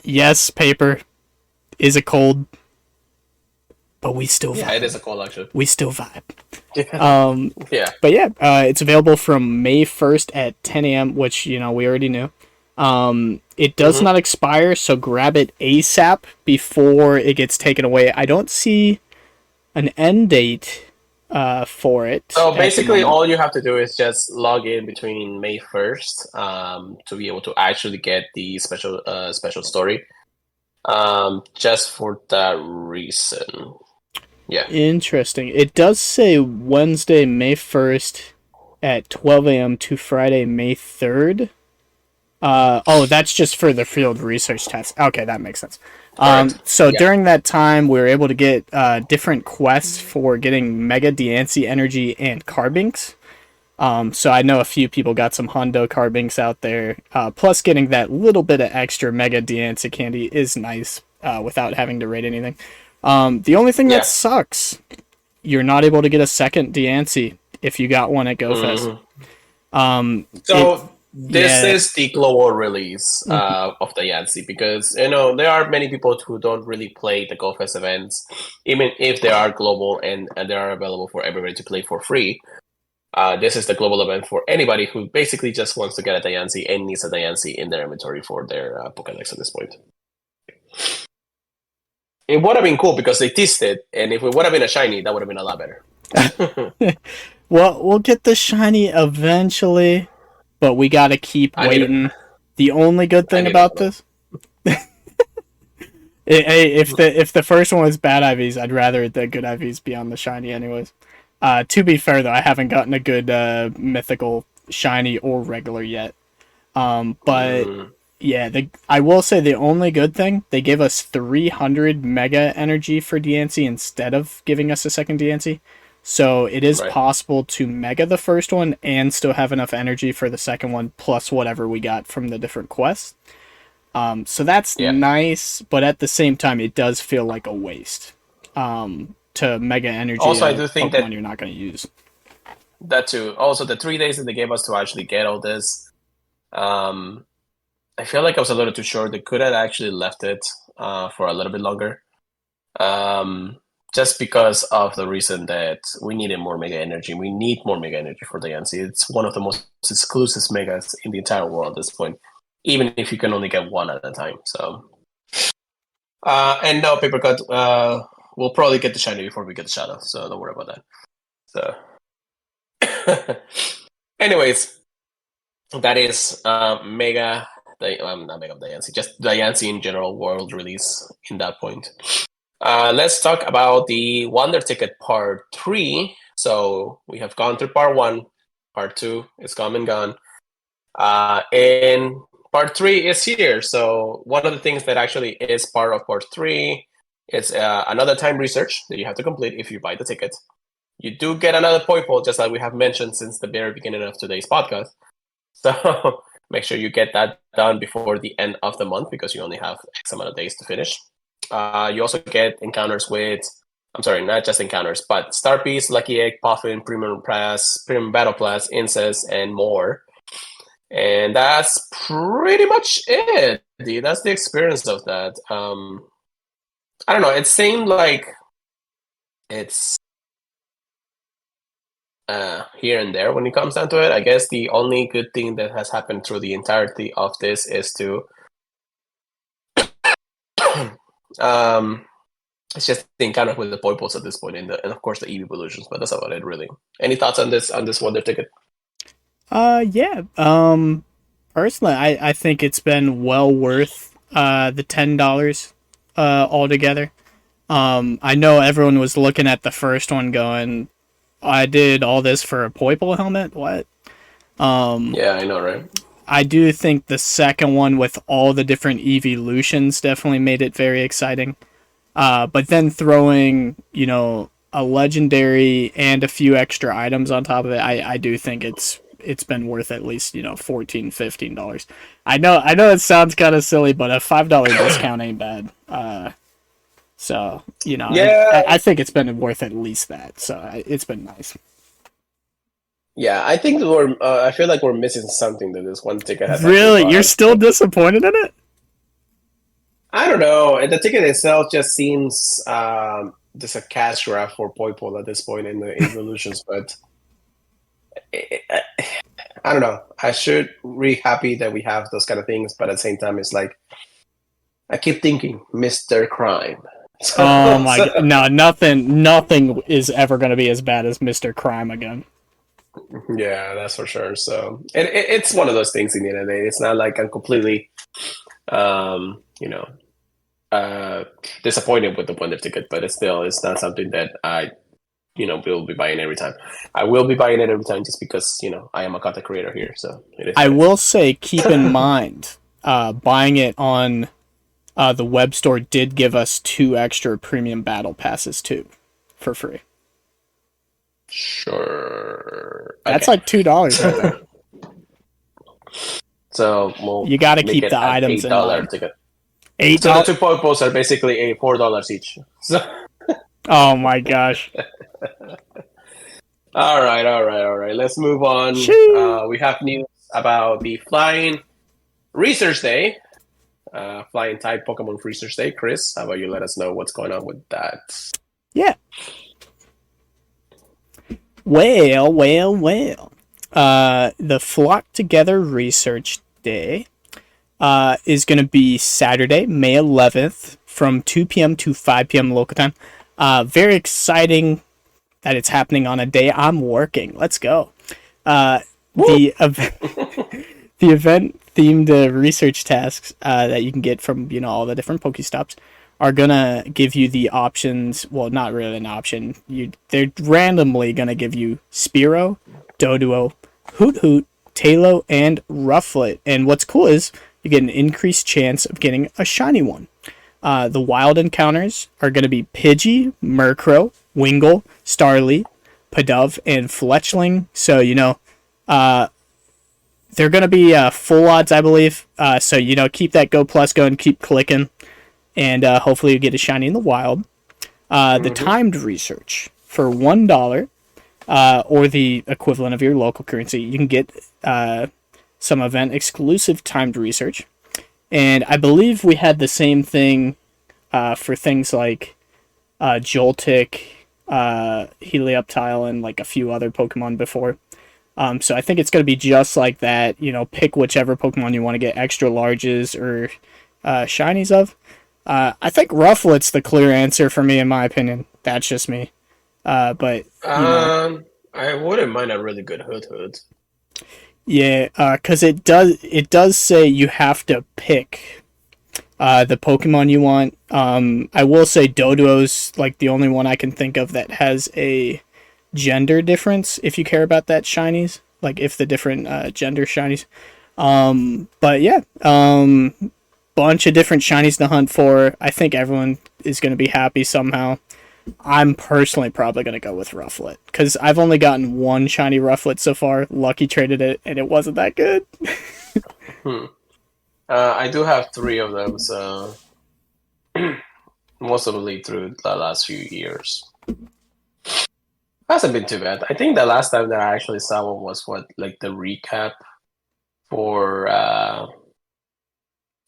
Yes, paper is a cold, but we still vibe. Yeah, it is a cold actually. We still vibe. But yeah, it's available from May 1st at 10 a.m., which, we already knew. It does not expire, so grab it ASAP before it gets taken away. I don't see an end date for it. So basically, all you have to do is just log in between May 1st to be able to actually get the special story. Just for that reason. Yeah. Interesting. It does say Wednesday, May 1st at 12 a.m. to Friday, May 3rd. That's just for the field research test. Okay, that makes sense. During that time, we were able to get different quests for getting Mega Diancie Energy and Carbinks. So I know a few people got some Hondo Carbinks out there. Plus, getting that little bit of extra Mega Diancie candy is nice without having to raid anything. The only thing that sucks, you're not able to get a second Diancie if you got one at GoFest. This is the global release of the Yancy because there are many people who don't really play the GoFest events, even if they are global and they are available for everybody to play for free. This is the global event for anybody who basically just wants to get a Diancie and needs a Diancie in their inventory for their Pokédex at this point. it would have been cool because they teased it, and if it would have been a shiny, that would have been a lot better. Well, we'll get the shiny eventually, but we gotta keep waiting. The only good thing about this, if the first one was bad IVs, I'd rather the good IVs be on the shiny anyways. To be fair though, I haven't gotten a good mythical shiny or regular yet. But yeah, I will say the only good thing, they gave us 300 mega energy for DNC instead of giving us a second DNC. So it is possible to mega the first one and still have enough energy for the second one, plus whatever we got from the different quests. So that's nice, but at the same time, it does feel like a waste to mega energy. Also, I do think Pokemon that you're not going to use. That too. Also, the 3 days that they gave us to actually get all this, I feel like I was a little too short. They could have actually left it for a little bit longer. Just because of the reason that we needed more mega energy. We need more mega energy for the NC. It's one of the most exclusive megas in the entire world at this point, even if you can only get one at a time. So, and no, Paper Cut, we'll probably get the shiny before we get the shadow, so don't worry about that. So, anyways, that is Mega, not Mega Diancie, just Diancie in general world release in that point. Let's talk about the Wonder Ticket Part 3. So we have gone through Part 1. Part 2 is come and gone. And Part 3 is here. So one of the things that actually is part of Part 3 is another time research that you have to complete if you buy the ticket. You do get another Poipole, just like we have mentioned since the very beginning of today's podcast. So make sure you get that done before the end of the month because you only have X amount of days to finish. You also get encounters with, not just encounters, but Star Piece, Lucky Egg, Puffin, Premium Battle Pass, Incest, and more. And that's pretty much it, dude. That's the experience of that. I don't know. It seemed like it's here and there when it comes down to it. I guess the only good thing that has happened through the entirety of this is to it's just the encounter with the Poipoles at this point, and of course the EV evolutions. But that's about it, really. Any thoughts on this Wonder Ticket? Yeah. Personally, I think it's been well worth the $10 altogether. I know everyone was looking at the first one going, I did all this for a Poipole helmet? What? Yeah, I know, right? I do think the second one with all the different evolutions definitely made it very exciting. But then throwing, a legendary and a few extra items on top of it, I do think it's been worth at least, $14, $15. I know it sounds kind of silly, but a $5 discount ain't bad. So, yeah. I think it's been worth at least that. So it's been nice. Yeah, I think I feel like we're missing something that this one ticket has. Really? You're still disappointed in it? I don't know. The ticket itself just seems just a cash grab for Poipole at this point in the evolutions, but I don't know. I should be happy that we have those kind of things, but at the same time, it's like I keep thinking, Mr. Crime. Oh my god! No, nothing is ever going to be as bad as Mr. Crime again. Yeah, that's for sure. So it's one of those things in the end of the day. It's not like I'm completely, disappointed with the Wonder Ticket, but it's not something that I, will be buying every time. I will be buying it every time just because, I am a content creator here. So I will say, keep in mind, buying it on the web store did give us 2 extra premium battle passes too, for free. Sure. That's like $2 right there. So you got to keep the items in mind. Ticket. $8. So the 2 Poipoles are basically $4 each. So. Oh my gosh. All right. Let's move on. We have news about the Flying Research Day. Flying type Pokemon Research Day. Chris, how about you let us know what's going on with that? Yeah. Well. The Flock Together Research Day is going to be Saturday, May 11th from 2 p.m. to 5 p.m. local time. Very exciting that it's happening on a day I'm working. Let's go. The the event themed research tasks that you can get from all the different Pokestops are gonna give you the options. Well, not really an option. They're randomly gonna give you Spearow, Doduo, Hoot Hoot, Talo, and Rufflet. And what's cool is you get an increased chance of getting a shiny one. The wild encounters are going to be Pidgey, Murkrow, Wingull, Starly, Pidove, and Fletchling. So, they're going to be full odds, I believe. So, keep that Go Plus going, keep clicking, and hopefully you get a shiny in the wild. The timed research for $1, or the equivalent of your local currency, you can get some event exclusive timed research. And I believe we had the same thing for things like Joltik, Helioptile, and like a few other Pokemon before. So I think it's going to be just like that. Pick whichever Pokemon you want to get extra larges or shinies of. I think Rufflet's the clear answer for me, in my opinion. That's just me. But I wouldn't mind a really good Hoot Hoot. Yeah, because it does say you have to pick the Pokemon you want. I will say Doduo's like the only one I can think of that has a gender difference. If you care about that shinies, like if the different gender shinies. But yeah, bunch of different shinies to hunt for. I think everyone is going to be happy somehow. I'm personally probably going to go with Rufflet, because I've only gotten one shiny Rufflet so far. Lucky traded it, and it wasn't that good. I do have 3 of them, so most of them lead through the last few years. Hasn't been too bad. I think the last time that I actually saw one was the recap for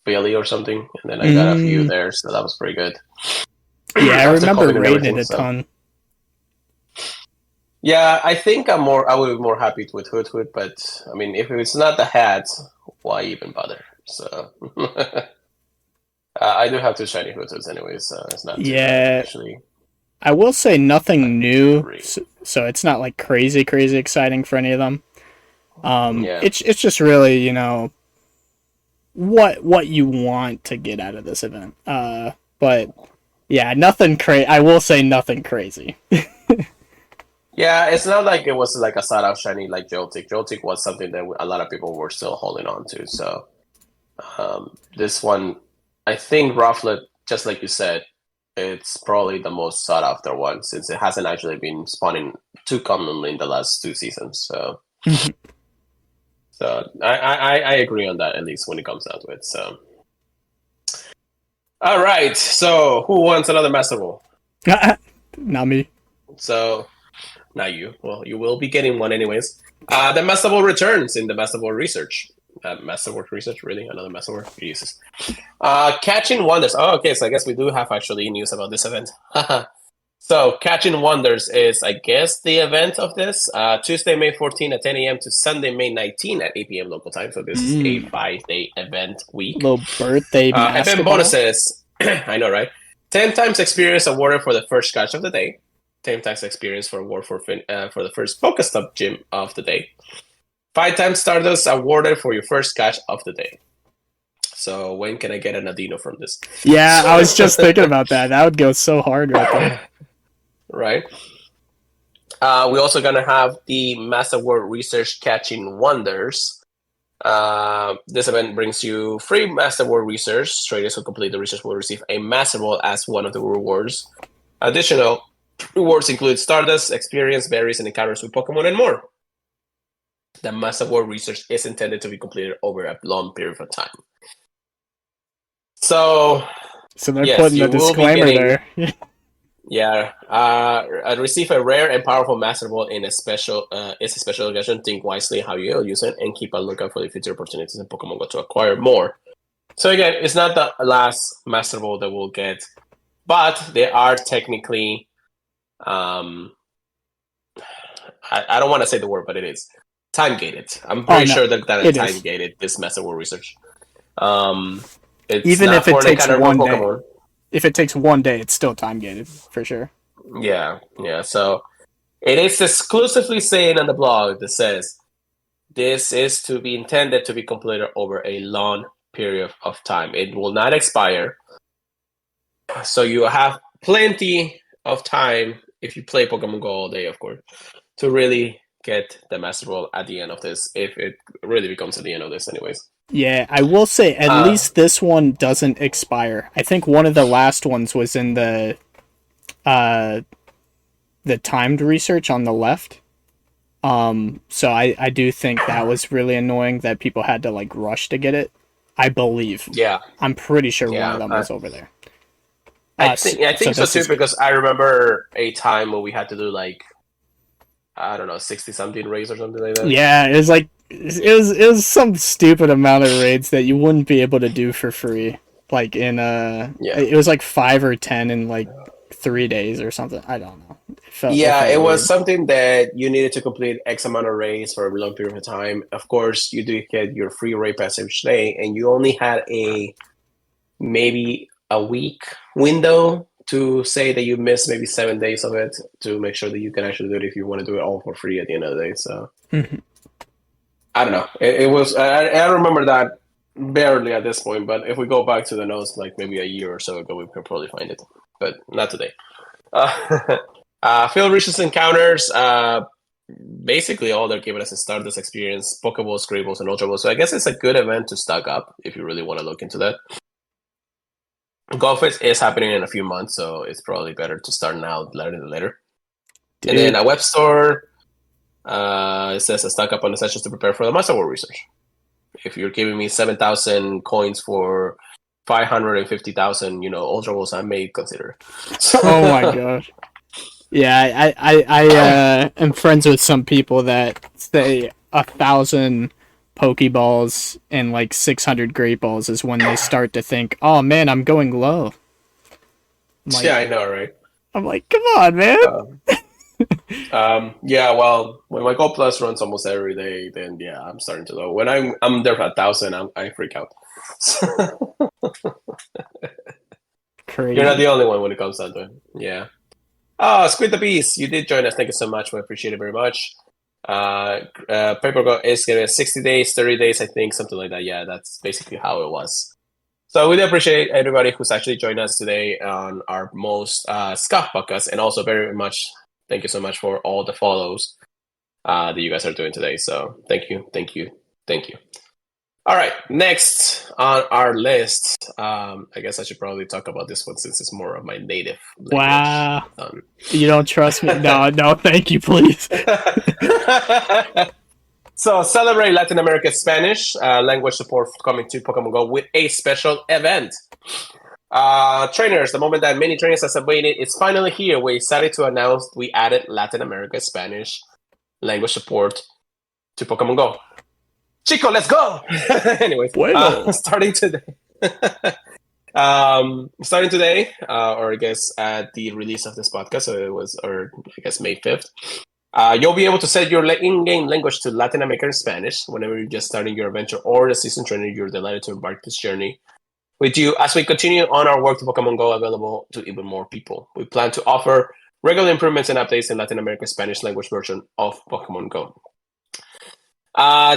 Philly or something, and then I got a few there, so that was pretty good. Yeah, I remember rating it a ton. Yeah, I think I would be more happy with Hoot Hoot, but I mean, if it's not the hat, why even bother? So I do have 2 shiny Hoot Hoots anyways, so it's not too bad, actually. I will say nothing new, so it's not like crazy exciting for any of them. It's just really what you want to get out of this event. But yeah, nothing crazy. I will say nothing crazy. Yeah, it's not like it was like a sought out shiny like Joltik. Joltik was something that a lot of people were still holding on to. So this one, I think Rufflet, just like you said, it's probably the most sought after one, since it hasn't actually been spawning too commonly in the last 2 seasons. So, so I agree on that, at least when it comes down to it. So, all right. So who wants another Masterful? Not me. So, not you. Well, you will be getting one anyways. The Masterful returns in the Masterful research. Masterful research, really? Another Masterful? Jesus. Catching Wonders. Oh, okay. So I guess we do have actually news about this event. So Catching Wonders is, I guess, the event of this. Tuesday, May 14 at 10 a.m. to Sunday, May 19 at 8 p.m. local time. So this is a 5-day event week. Little birthday event bonuses. I know, right? 10 times experience awarded for the first catch of the day. 10 times experience for award for the first Pokestop gym of the day. 5 times Stardust awarded for your first catch of the day. So when can I get an Adino from this? Yeah, I was just thinking about that. That would go so hard right there. Right. We're also going to have the Master World Research Catching Wonders. This event brings you free Master World Research. Traders who complete the research will receive a Master World as one of the rewards. Additional rewards include Stardust, experience, berries, and encounters with Pokemon, and more. The Master World Research is intended to be completed over a long period of time. So they're putting a disclaimer there. Yeah, receive a rare and powerful Master Ball in a special. It's a special occasion. Think wisely how you'll use it, and keep a lookout for the future opportunities in Pokemon Go to acquire more. So again, it's not the last Master Ball that we'll get, but they are technically. I don't want to say the word, but it is time gated. I'm pretty sure that it's time gated. This Master Ball research. It's even if it takes one day. if it takes one day, it's still time gated for sure. Yeah, yeah. So it is exclusively saying on the blog that says this is to be intended to be completed over a long period of time. It will not expire. So you have plenty of time if you play Pokemon Go all day, of course, to really get the Masterful at the end of this, if it really becomes at the end of this anyways. Yeah, I will say at least this one doesn't expire. I think one of the last ones was in uh the timed research on the left. So I do think that was really annoying that people had to like rush to get it. I believe. Yeah. I'm pretty sure one Yeah, of them was over there. I think so this too, is good. because I remember a time when we had to do like, I don't know, 60 something raids or something like that. Yeah, it was like it was some stupid amount of raids that you wouldn't be able to do for free. Like in Yeah. it was like 5 or 10 in like 3 days or something. I don't know. It Yeah, felt it was weird. something that you needed to complete X amount of raids for a long period of time. Of course, you do get your free raid pass each day, and you only had a maybe a week window to say that you missed maybe 7 days of it to make sure that you can actually do it if you want to do it all for free at the end of the day. So I don't know. It was I remember that barely at this point, but if we go back to the notes like maybe a year or so ago, we could probably find it, but not today. Field research encounters. Basically, all they're giving us is Stardust experience, Pokeballs, Scribbles, and Ultra Balls. So I guess it's a good event to stock up if you really want to look into that. Golf is happening in a few months, so it's probably better to start now rather than later. Dude. And then a web store. It says a stock up on essentials to prepare for the Master War research. If you're giving me 7,000 coins for 550,000, Ultra Balls, I may consider. Oh my gosh. Yeah, I am friends with some people that say 1,000 Pokeballs and like 600 Great Balls is when they start to think, oh man, I'm going low. Yeah, I know, right? I'm like, come on, man. Yeah, well, when my Gold Plus runs almost every day, then yeah, I'm starting to low. When I'm there for 1,000, I freak out. Crazy. You're not the only one when it comes down to it. Yeah. Oh, Squid the Beast, you did join us. Thank you so much. We appreciate it very much. Paper Go is going to be 60 days, 30 days, I think, something like that. Yeah, that's basically how it was. So we do appreciate everybody who's actually joined us today on our most Scuff podcast, and also very much thank you so much for all the follows that you guys are doing today. So thank you. All right, next on our list, I guess I should probably talk about this one since it's more of my native language. Wow. You don't trust me? No, thank you, please. So celebrate Latin America Spanish language support coming to Pokemon Go with a special event. Trainers, the moment that many trainers have waited, it's finally here. We're excited to announce we added Latin America Spanish language support to Pokemon Go. Chico, let's go! Anyways, starting today. Starting today, or I guess at the release of this podcast, so it was, or I guess May 5th, you'll be able to set your in-game language to Latin American Spanish whenever you're just starting your adventure or the season trainer. You're delighted to embark this journey with you as we continue on our work to Pokemon Go available to even more people. We plan to offer regular improvements and updates in Latin American Spanish language version of Pokemon Go.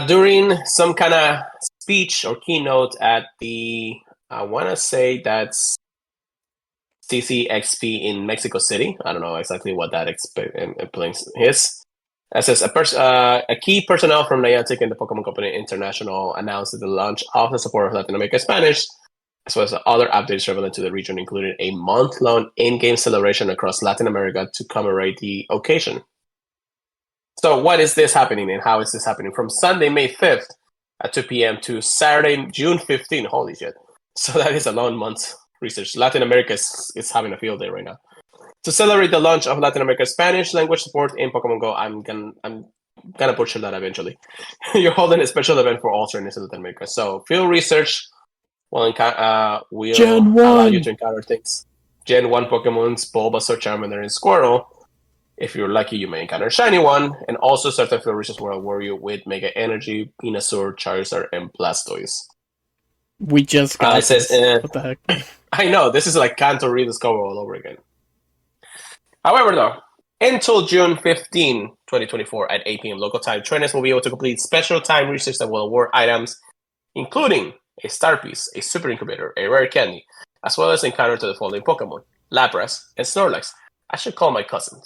During some kind of speech or keynote at the, I want to say that's CCXP in Mexico City. I don't know exactly what that place is. It says a key personnel from Niantic and the Pokemon Company International announced the launch of the support of Latin American Spanish, as well as other updates relevant to the region, including a month-long in-game celebration across Latin America to commemorate the occasion. So what is this happening and how is this happening? From Sunday, May 5th at 2 p.m. to Saturday, June 15th. Holy shit. So that is a long month research. Latin America is having a field day right now. To celebrate the launch of Latin America Spanish language support in Pokemon Go, I'm gonna butcher that eventually. You're holding a special event for all trainers in Latin America. So field research will allow you to encounter things. Gen 1 Pokemon's Bulbasaur, Charmander, and Squirtle. If you're lucky, you may encounter a shiny one, and also certain field research will reward you with Mega Energy, Venusaur, Charizard, and Blastoise. We just got it says, what the heck? I know, this is like Kanto rediscover all over again. However, though, until June 15, 2024 at 8 p.m. local time, trainers will be able to complete special time research that will award items, including a star piece, a super incubator, a rare candy, as well as encounter to the following Pokemon, Lapras and Snorlax. I should call my cousin.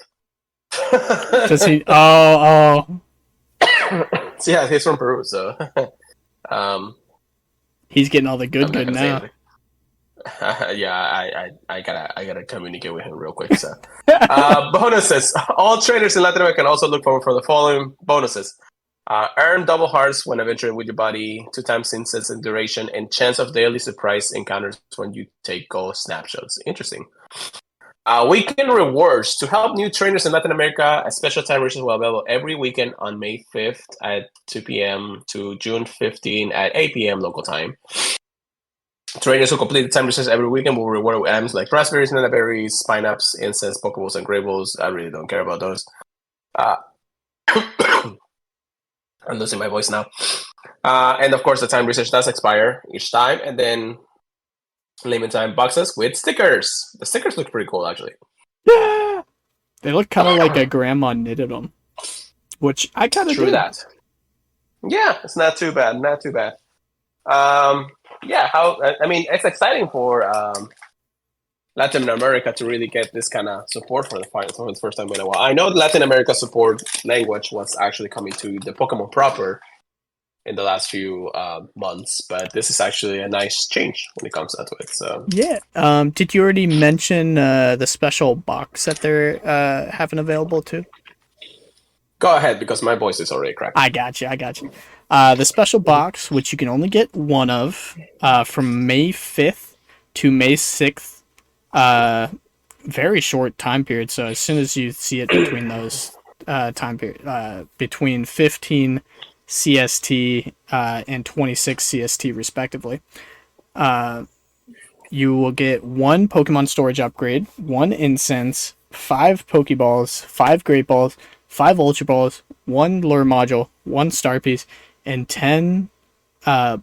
Does he? Oh. So yeah, he's from Peru, so he's getting all the good now. Yeah, I gotta communicate with him real quick. So, bonuses. All trainers in Latin America can also look forward for the following bonuses: earn double hearts when adventuring with your body, 2 times incense and duration, and chance of daily surprise encounters when you take gold snapshots. Interesting. Weekend rewards to help new trainers in Latin America. A special time research will be available every weekend on May 5th at 2 p.m. to June 15 at 8 p.m. local time. Trainers who complete the time research every weekend will reward with items like raspberries, nana berries, pineapples, incense, pokeballs, and grables. I really don't care about those. I'm losing my voice now. And of course, the time research does expire each time, and then limit time boxes with stickers. The stickers look pretty cool, actually. Yeah, they look kind of like a grandma knitted them, which I kind of do. That. Yeah, it's not too bad. Not too bad. Yeah, it's exciting for Latin America to really get this kind of support for the first time in a while. I know Latin America support language was actually coming to the Pokemon proper in the last few months, but this is actually a nice change when it comes down to it. So yeah, did you already mention the special box that they're having available too? Go ahead, because my voice is already cracked. I got you. The special box, which you can only get one of, from May 5th to May 6th. Very short time period. So as soon as you see it between those time period, between 15 CST and 26 CST respectively, you will get 1 Pokemon storage upgrade, 1 incense, 5 Pokeballs, 5 Great Balls, 5 Ultra Balls, 1 lure module, 1 star piece, and 10 Papel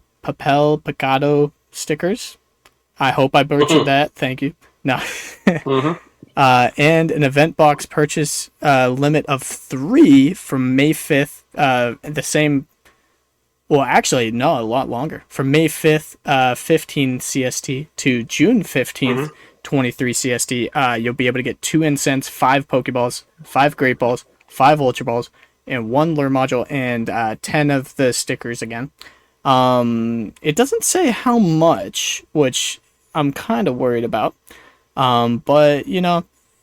Picado stickers. I hope I butchered that. Thank you. No. And an event box purchase limit of 3 from May 5th. The same. Well, actually, no, a lot longer. From May 5th, 15 CST to June 15th, 23 CST, you'll be able to get 2 incense, 5 Pokeballs, 5 Great Balls, 5 Ultra Balls, and 1 lure module, and 10 of the stickers again. It doesn't say how much, which I'm kind of worried about. But,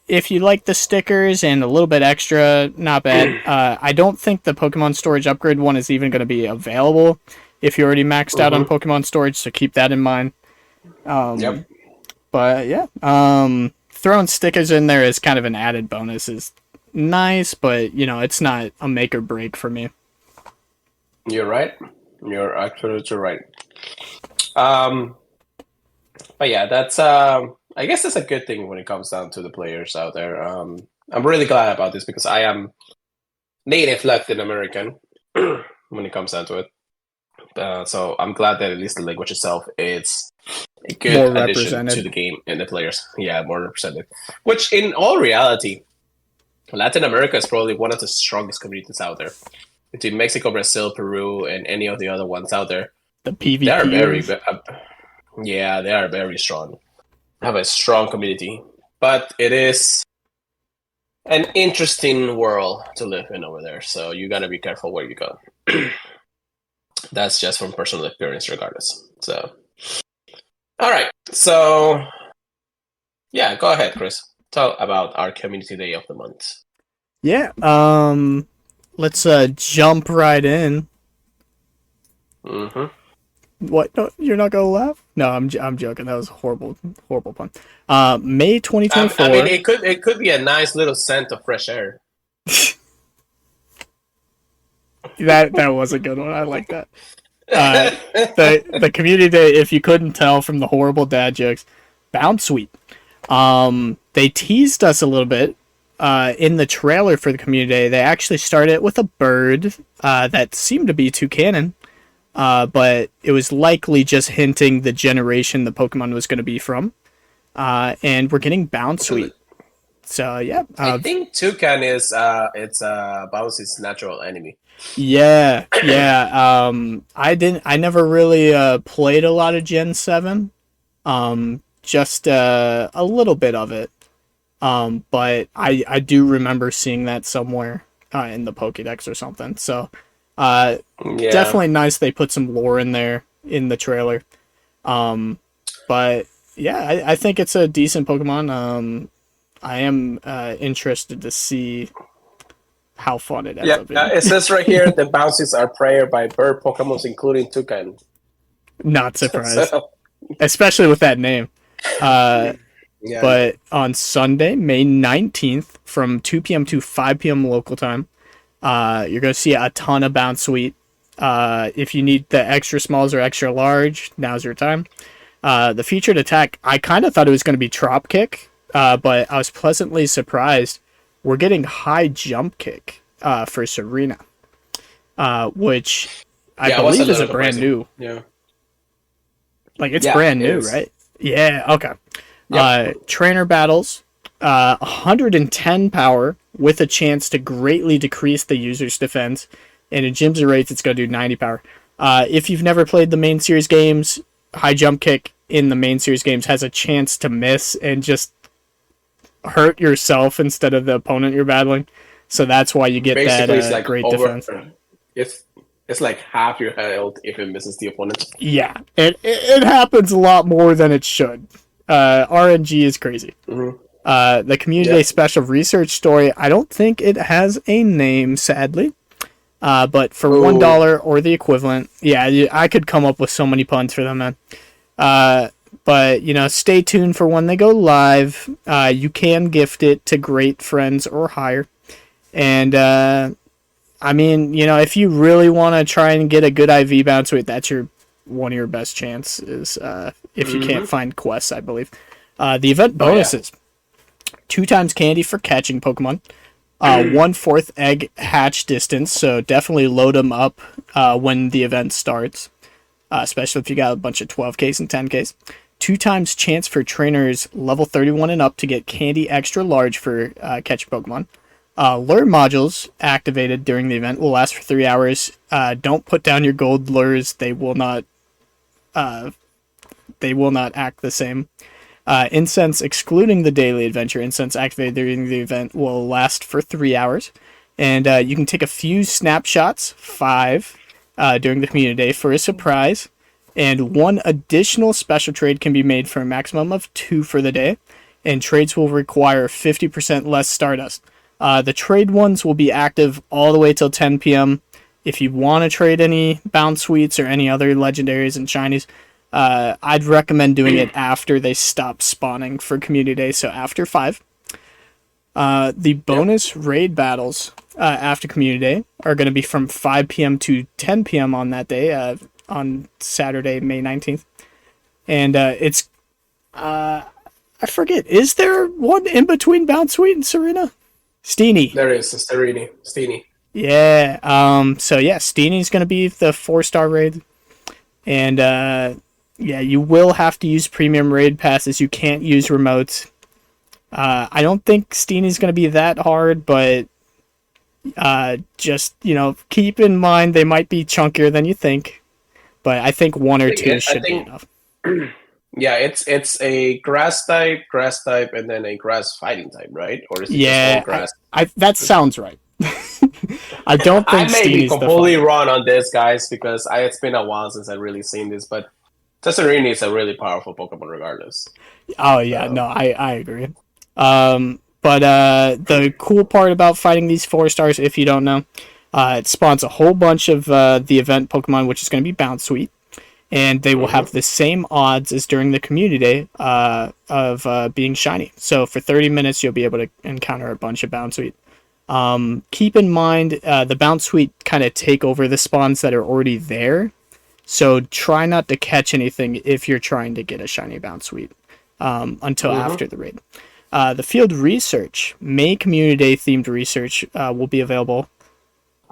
if you like the stickers and a little bit extra, not bad. I don't think the Pokemon Storage upgrade one is even going to be available if you're already maxed out on Pokemon Storage, so keep that in mind. Yep. But, yeah. Throwing stickers in there as kind of an added bonus is nice, but, it's not a make or break for me. You're right. You're absolutely right. But yeah, that's I guess that's a good thing when it comes down to the players out there. I'm really glad about this because I am native Latin American when it comes down to it. So I'm glad that at least the language itself is a good addition to the game and the players. Yeah, more represented. Which in all reality, Latin America is probably one of the strongest communities out there. Between Mexico, Brazil, Peru, and any of the other ones out there. The PvP. They are they are very strong. Have a strong community, but it is an interesting world to live in over there. So you gotta be careful where you go. That's just from personal experience, regardless. So, all right. So, yeah, go ahead, Chris. Tell about our community day of the month. Yeah. Let's jump right in. What? No, you're not gonna laugh? No, I'm joking. That was a horrible pun. May 2024. I mean, it could be a nice little scent of fresh air. that was a good one. I like that. The community day, if you couldn't tell from the horrible dad jokes, bound sweet. They teased us a little bit in the trailer for the community day. They actually started with a bird that seemed to be toucanon. But it was likely just hinting the generation the Pokemon was going to be from. and we're getting Bounsweet. So yeah, I think Toucan is it's Bouncy's natural enemy. yeah. I never really played a lot of Gen 7. Just a little bit of it. But I do remember seeing that somewhere in the Pokédex or something. So uh, Yeah, definitely nice they put some lore in there in the trailer. Um, but yeah, I think it's a decent Pokemon. I am interested to see how fun it ends yeah. up being. It says right here the Bouncies are prayer by bird Pokemons, including Toucan. Not surprised, So especially with that name. Uh, yeah, but on Sunday, May 19th, from 2 p.m. to 5 p.m. local time, you're going to see a ton of Bounce Suite. If you need the extra smalls or extra large, now's your time. The featured attack, I kind of thought it was going to be Trop Kick, but I was pleasantly surprised. We're getting High Jump Kick for Serena, which I yeah. It was a believe is little a brand surprising. new. Yeah, Like, it's yeah, brand it new, is. right? Yeah, okay. Yep. Trainer battles, 110 power with a chance to greatly decrease the user's defense. And in gyms and raids, it's going to do 90 power. If you've never played the main series games, High Jump Kick in the main series games has a chance to miss and just hurt yourself instead of the opponent you're battling. So that's why you get that Basically, it's like great over. defense. It's it's like half your health if it misses the opponent. Yeah, it happens a lot more than it should. RNG is crazy. Hmm. The Community Day Yep. Special Research Story, I don't think it has a name, sadly. But for Oh, $1 or the equivalent, yeah, I could come up with so many puns for them, man. Uh, but, stay tuned for when they go live. You can gift it to great friends or higher. And, I mean, if you really want to try and get a good IV bounce rate, that's one of your best chances, if you can't hmm. find quests, I believe. The event Oh yeah. bonuses: 2 times candy for catching Pokemon, 1/4 egg hatch distance, so definitely load them up when the event starts, especially if you got a bunch of 12Ks and 10Ks. 2 times chance for trainers level 31 and up to get candy extra large for catching Pokemon. Lure modules activated during the event will last for 3 hours. Don't put down your gold lures; they will not act the same. Incense, excluding the daily adventure, incense activated during the event will last for 3 hours. And you can take a few snapshots, 5, during the community day for a surprise. And one additional special trade can be made for a maximum of 2 for the day. And trades will require 50% less Stardust. The trade ones will be active all the way till 10 p.m. If you want to trade any Bounce Suites or any other legendaries and shinies, I'd recommend doing it after they stop spawning for Community Day, so after 5. The Yep. bonus raid battles after Community Day are going to be from 5 p.m. to 10 p.m. on that day, on Saturday, May 19th. And I forget, is there one in between Bounce Suite and Serena? Steenie. There is a Steenie. Yeah. So yeah, Steenie's gonna be the 4-star raid, and yeah, you will have to use premium raid passes. You can't use remotes. I don't think Steenie's gonna be that hard, but just keep in mind they might be chunkier than you think. But I think one or two I should be think enough. yeah, it's a grass type, and then a grass fighting type, right? Or is it just all Yeah, grass? that sounds right. I don't I think may be Steenie's the completely fighter. wrong on this, guys, because it's been a while since I've really seen this. But Tesserini is a really powerful Pokemon, regardless. Oh yeah, no, So I agree. But the cool part about fighting these 4 stars, if you don't know, it spawns a whole bunch of the event Pokemon, which is going to be Bounce Sweet, and they will mhm. have the same odds as during the community day of being shiny. So for 30 minutes, you'll be able to encounter a bunch of Bounce Sweet. Keep in mind, the Bounce Sweet kind of take over the spawns that are already there. So try not to catch anything if you're trying to get a shiny Bounce Sweet until Mhm. after the raid. The field research, May Community Day themed research, will be available,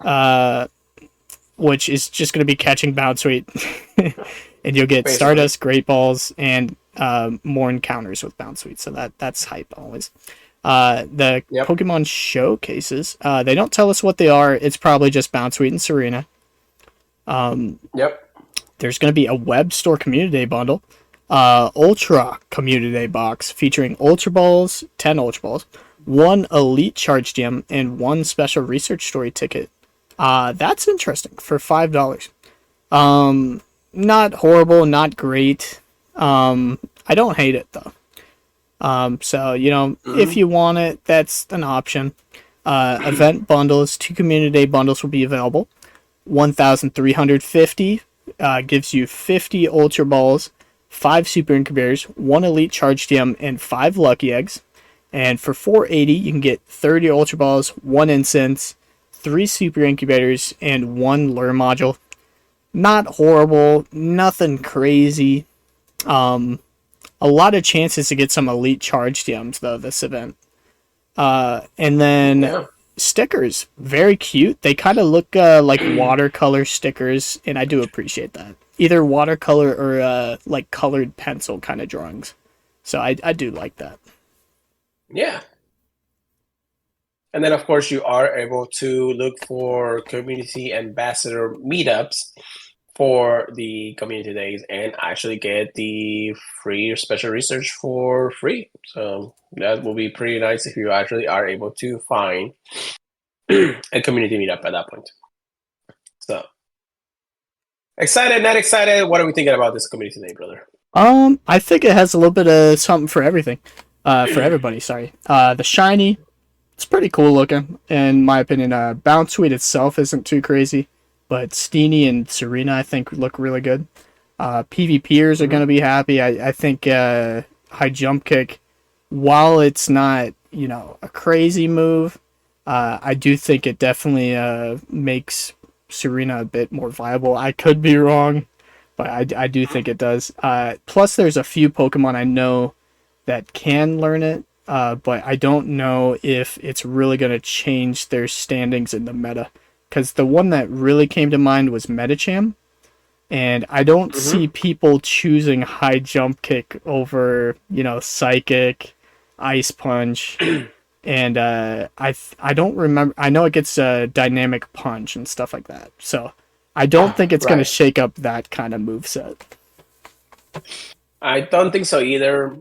uh, which is just going to be catching Bounce Rate. And you'll get Basically. Stardust, Great Balls, and more encounters with Bounce Suite. So that's hype always. The Yep. Pokemon showcases, they don't tell us what they are. It's probably just Bounce Suite and Serena. Yep. There's going to be a web store community day bundle, Ultra community day box featuring Ultra Balls, 10 Ultra Balls, one Elite Charge Gem, and one special research story ticket. That's interesting for $5. Not horrible, not great. I don't hate it though. So if you want it, that's an option. Event bundles, 2 community day bundles will be available. 1,350 gives you 50 Ultra Balls, 5 Super Incubators, 1 Elite Charge Gem, and 5 Lucky Eggs. And for $4.80, you can get 30 Ultra Balls, 1 Incense, 3 Super Incubators, and 1 Lure Module. Not horrible, nothing crazy. A lot of chances to get some Elite Charge Gems, though, this event. And then stickers, very cute. They kind of look like watercolor stickers, and I do appreciate that. Either watercolor or like colored pencil kind of drawings. So I do like that. Yeah. And then, of course, you are able to look for community ambassador meetups for the community days and actually get the free special research for free. So that will be pretty nice if you actually are able to find a community meetup at that point. So excited, not excited? What are we thinking about this community day, brother? I think it has a little bit of something for everything. For everybody, sorry. The shiny, it's pretty cool looking, in my opinion. Bounce Suite itself isn't too crazy, but Steenie and Serena, I think, look really good. PvPers are going to be happy. I think High Jump Kick, while it's not, a crazy move, I do think it definitely makes Serena a bit more viable. I could be wrong, but I do think it does. Plus, there's a few Pokemon I know that can learn it, but I don't know if it's really going to change their standings in the meta. Because the one that really came to mind was Medicham, and I don't see people choosing High Jump Kick over, Psychic, Ice Punch, and I don't remember. I know it gets Dynamic Punch and stuff like that. So I don't think it's going to shake up that kind of moveset. I don't think so either.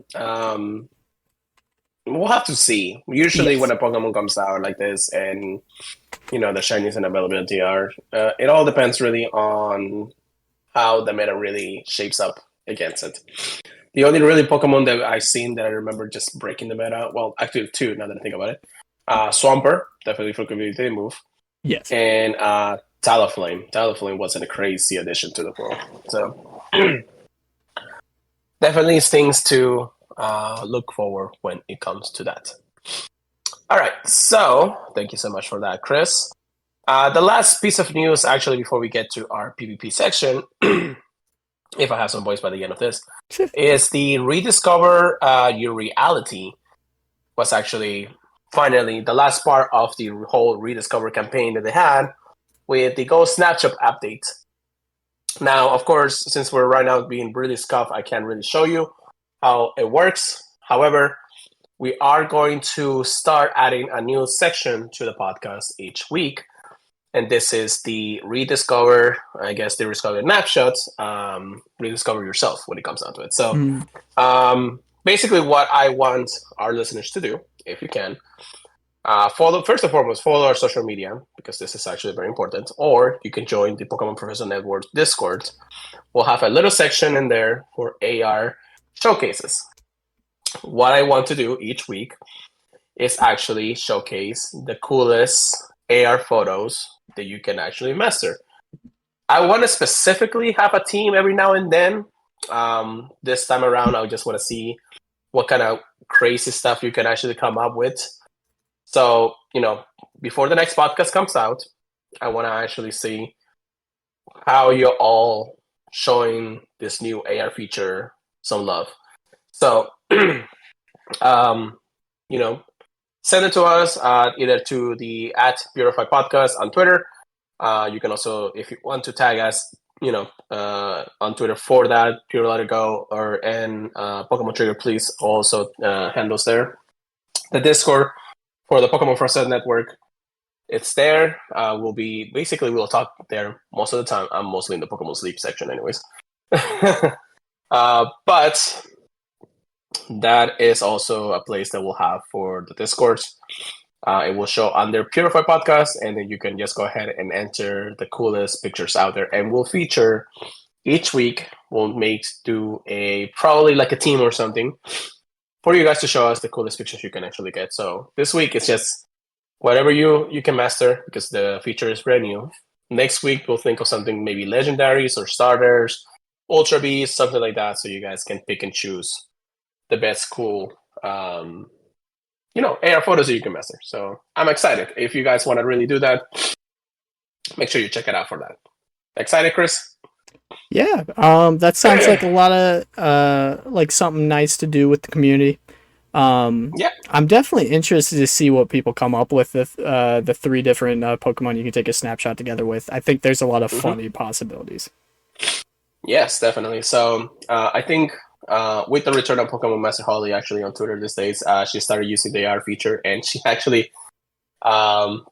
We'll have to see. Usually when a Pokemon comes out like this and, the shinies and availability are, it all depends really on how the meta really shapes up against it. The only really Pokemon that I've seen that I remember just breaking the meta, well, actually 2 now that I think about it. Swamper, definitely for community move. Yes. And Talonflame. Talonflame wasn't a crazy addition to the world. So definitely things to look forward when it comes to that. All right, so thank you so much for that, Chris. The last piece of news, actually, before we get to our PvP section, if I have some voice by the end of this, is the Rediscover Your Reality was actually finally the last part of the whole Rediscover campaign that they had with the Go Snapshot update. Now, of course, since we're right now being really scuffed, I can't really show you how it works. However, we are going to start adding a new section to the podcast each week. And this is the Rediscover, I guess, the Rediscover Snapshots, Rediscover Yourself when it comes down to it. So basically what I want our listeners to do, if you can, first and foremost, follow our social media, because this is actually very important, or you can join the Pokemon Professor Network Discord. We'll have a little section in there for AR showcases. What I want to do each week is actually showcase the coolest AR photos that you can actually master. I want to specifically have a team every now and then. This time around, I just want to see what kind of crazy stuff you can actually come up with. So, before the next podcast comes out, I want to actually see how you're all showing this new AR feature some love. So, send it to us either to the @Purified Podcast on Twitter. You can also, if you want to tag us, on Twitter for that, Pure Let It Go, and Pokemon Trigger, please also handles there. The Discord for the Pokemon for Set Network, it's there. We'll talk there most of the time. I'm mostly in the Pokemon Sleep section, anyways. But that is also a place that we'll have for the Discords. It will show under Purified Podcast, and then you can just go ahead and enter the coolest pictures out there. And we'll feature each week. We'll do probably like a team or something for you guys to show us the coolest pictures you can actually get. So this week it's just whatever you can master because the feature is brand new. Next week we'll think of something maybe legendaries or starters, Ultra Beasts, something like that, so you guys can pick and choose the best cool AR photos that you can master. So I'm excited. If you guys want to really do that, make sure you check it out for that. Excited, Chris? Yeah, that sounds like a lot of like something nice to do with the community. Yeah, I'm definitely interested to see what people come up with the 3 different Pokemon you can take a snapshot together with. I think there's a lot of funny possibilities. Yes, definitely. So I think with the return of Pokemon Master Holly actually on Twitter these days, she started using the AR feature, and she actually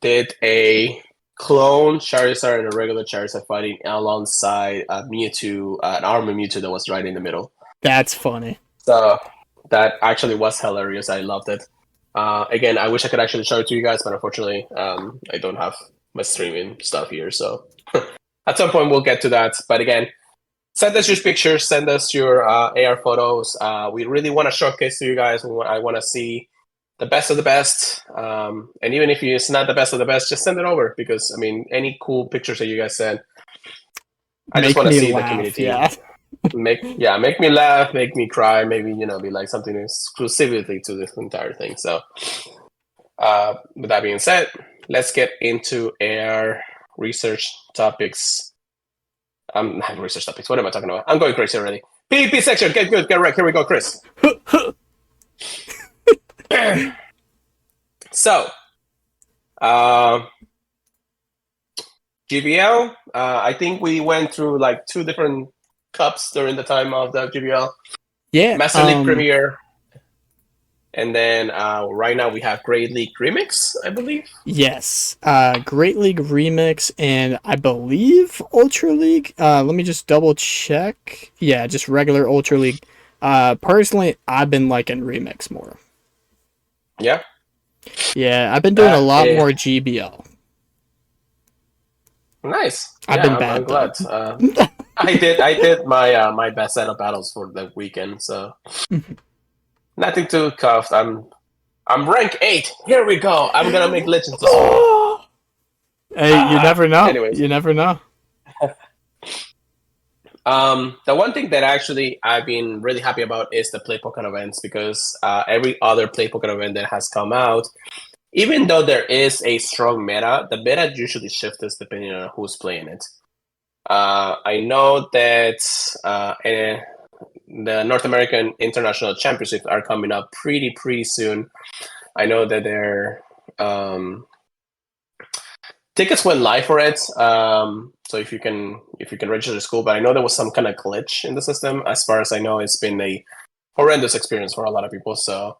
did a clone Charizard and a regular Charizard fighting alongside Mewtwo, an armor Mewtwo that was right in the middle. That's funny. So that actually was hilarious. I loved it. Again, I wish I could actually show it to you guys, but unfortunately, I don't have my streaming stuff here. So at some point we'll get to that. But again, send us your pictures, send us your AR photos. We really want to showcase to you guys. I want to see the best of the best. And even if it's not the best of the best, just send it over because, I mean, any cool pictures that you guys send, I just want to see laugh, the community. Yeah. Make me laugh, make me cry, maybe, be like something exclusively to this entire thing. So, with that being said, let's get into our research topics. Not research topics. What am I talking about? I'm going crazy already. PvP section. Get good. Get right. Here we go, Chris. So, GBL. I think we went through like 2 different cups during the time of the GBL. Yeah. Master League Premier. And then right now we have Great League Remix, I believe. Yes. Great League Remix and I believe Ultra League. Let me just double check. Yeah, just regular Ultra League. Personally, I've been liking Remix more. Yeah? Yeah, I've been doing a lot more GBL. Nice. I've been bad. I'm glad. I did my my best set of battles for the weekend, so nothing too cuffed. I'm rank 8. Here we go. I'm gonna make legends. Hey, you never know. Anyways. You never know. The one thing that actually I've been really happy about is the Play Pokemon events because every other Play Pokemon event that has come out, even though there is a strong meta, the meta usually shifts depending on who's playing it. I know that the North American International Championships are coming up pretty soon. I know that their tickets went live for it. So if you can register the school, but I know there was some kind of glitch in the system. As far as I know, it's been a horrendous experience for a lot of people. So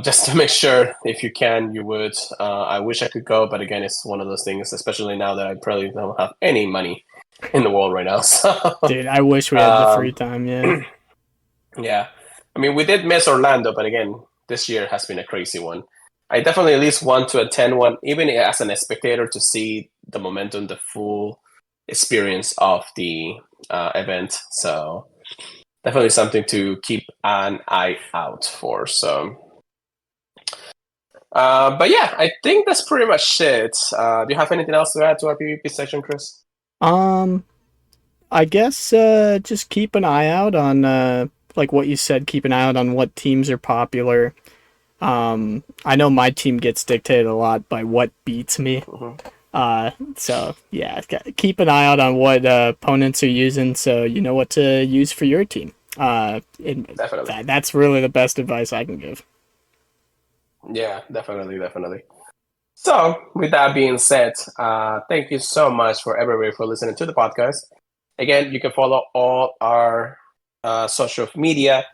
just to make sure, if you can, you would. I wish I could go, but again, it's one of those things, especially now that I probably don't have any money in the world right now. So, dude, I wish we had the free time. Yeah. Yeah. I mean, we did miss Orlando, but again, this year has been a crazy one. I definitely at least want to attend one, even as a spectator, to see the momentum, the full experience of the event. So definitely something to keep an eye out for. So, but yeah, I think that's pretty much it. Do you have anything else to add to our PvP section, Chris? I guess just keep an eye out on like what you said. Keep an eye out on what teams are popular. I know my team gets dictated a lot by what beats me. So yeah, keep an eye out on what opponents are using, so you know what to use for your team. Definitely. That's really the best advice I can give. Yeah, definitely. So, with that being said, thank you so much for everybody for listening to the podcast. Again, you can follow all our social media,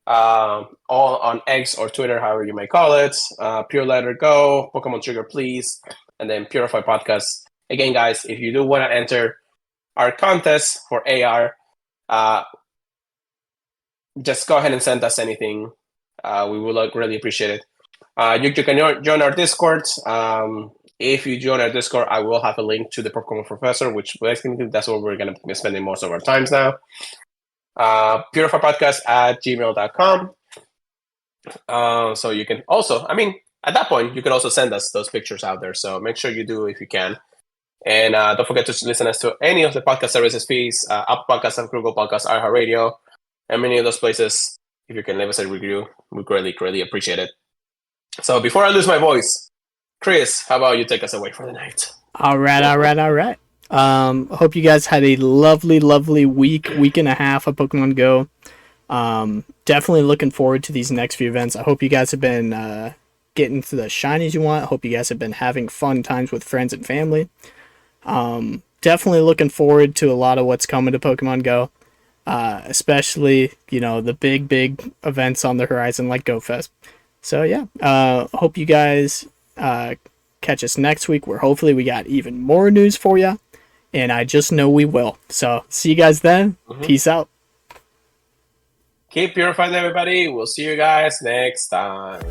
all on X or Twitter, however you may call it. Pure Letter Go, Pokemon Trigger Please, and then Purified Podcast. Again, guys, if you do want to enter our contest for AR, just go ahead and send us anything. We will really appreciate it. You can join our Discord. If you join our Discord, I will have a link to the Pokemon Professor, which basically that's where we're going to be spending most of our times now. Purifypodcast@gmail.com. So you can also, at that point, you can also send us those pictures out there. So make sure you do if you can. And don't forget to listen us to any of the podcast services fees, Apple Podcasts, Google Podcasts, iHeartRadio, and many of those places. If you can leave us a review, we greatly appreciate it. So before I lose my voice, Chris, how about you take us away for the night? All right. Hope you guys had a lovely week and a half of Pokemon Go. Definitely looking forward to these next few events. I hope you guys have been getting to the shinies you want. I hope you guys have been having fun times with friends and family. Definitely looking forward to a lot of what's coming to Pokemon Go. Especially, the big events on the horizon like GoFest. So yeah, hope you guys catch us next week where hopefully we got even more news for you. And I just know we will. So see you guys then. Mm-hmm. Peace out. Keep purifying, everybody. We'll see you guys next time.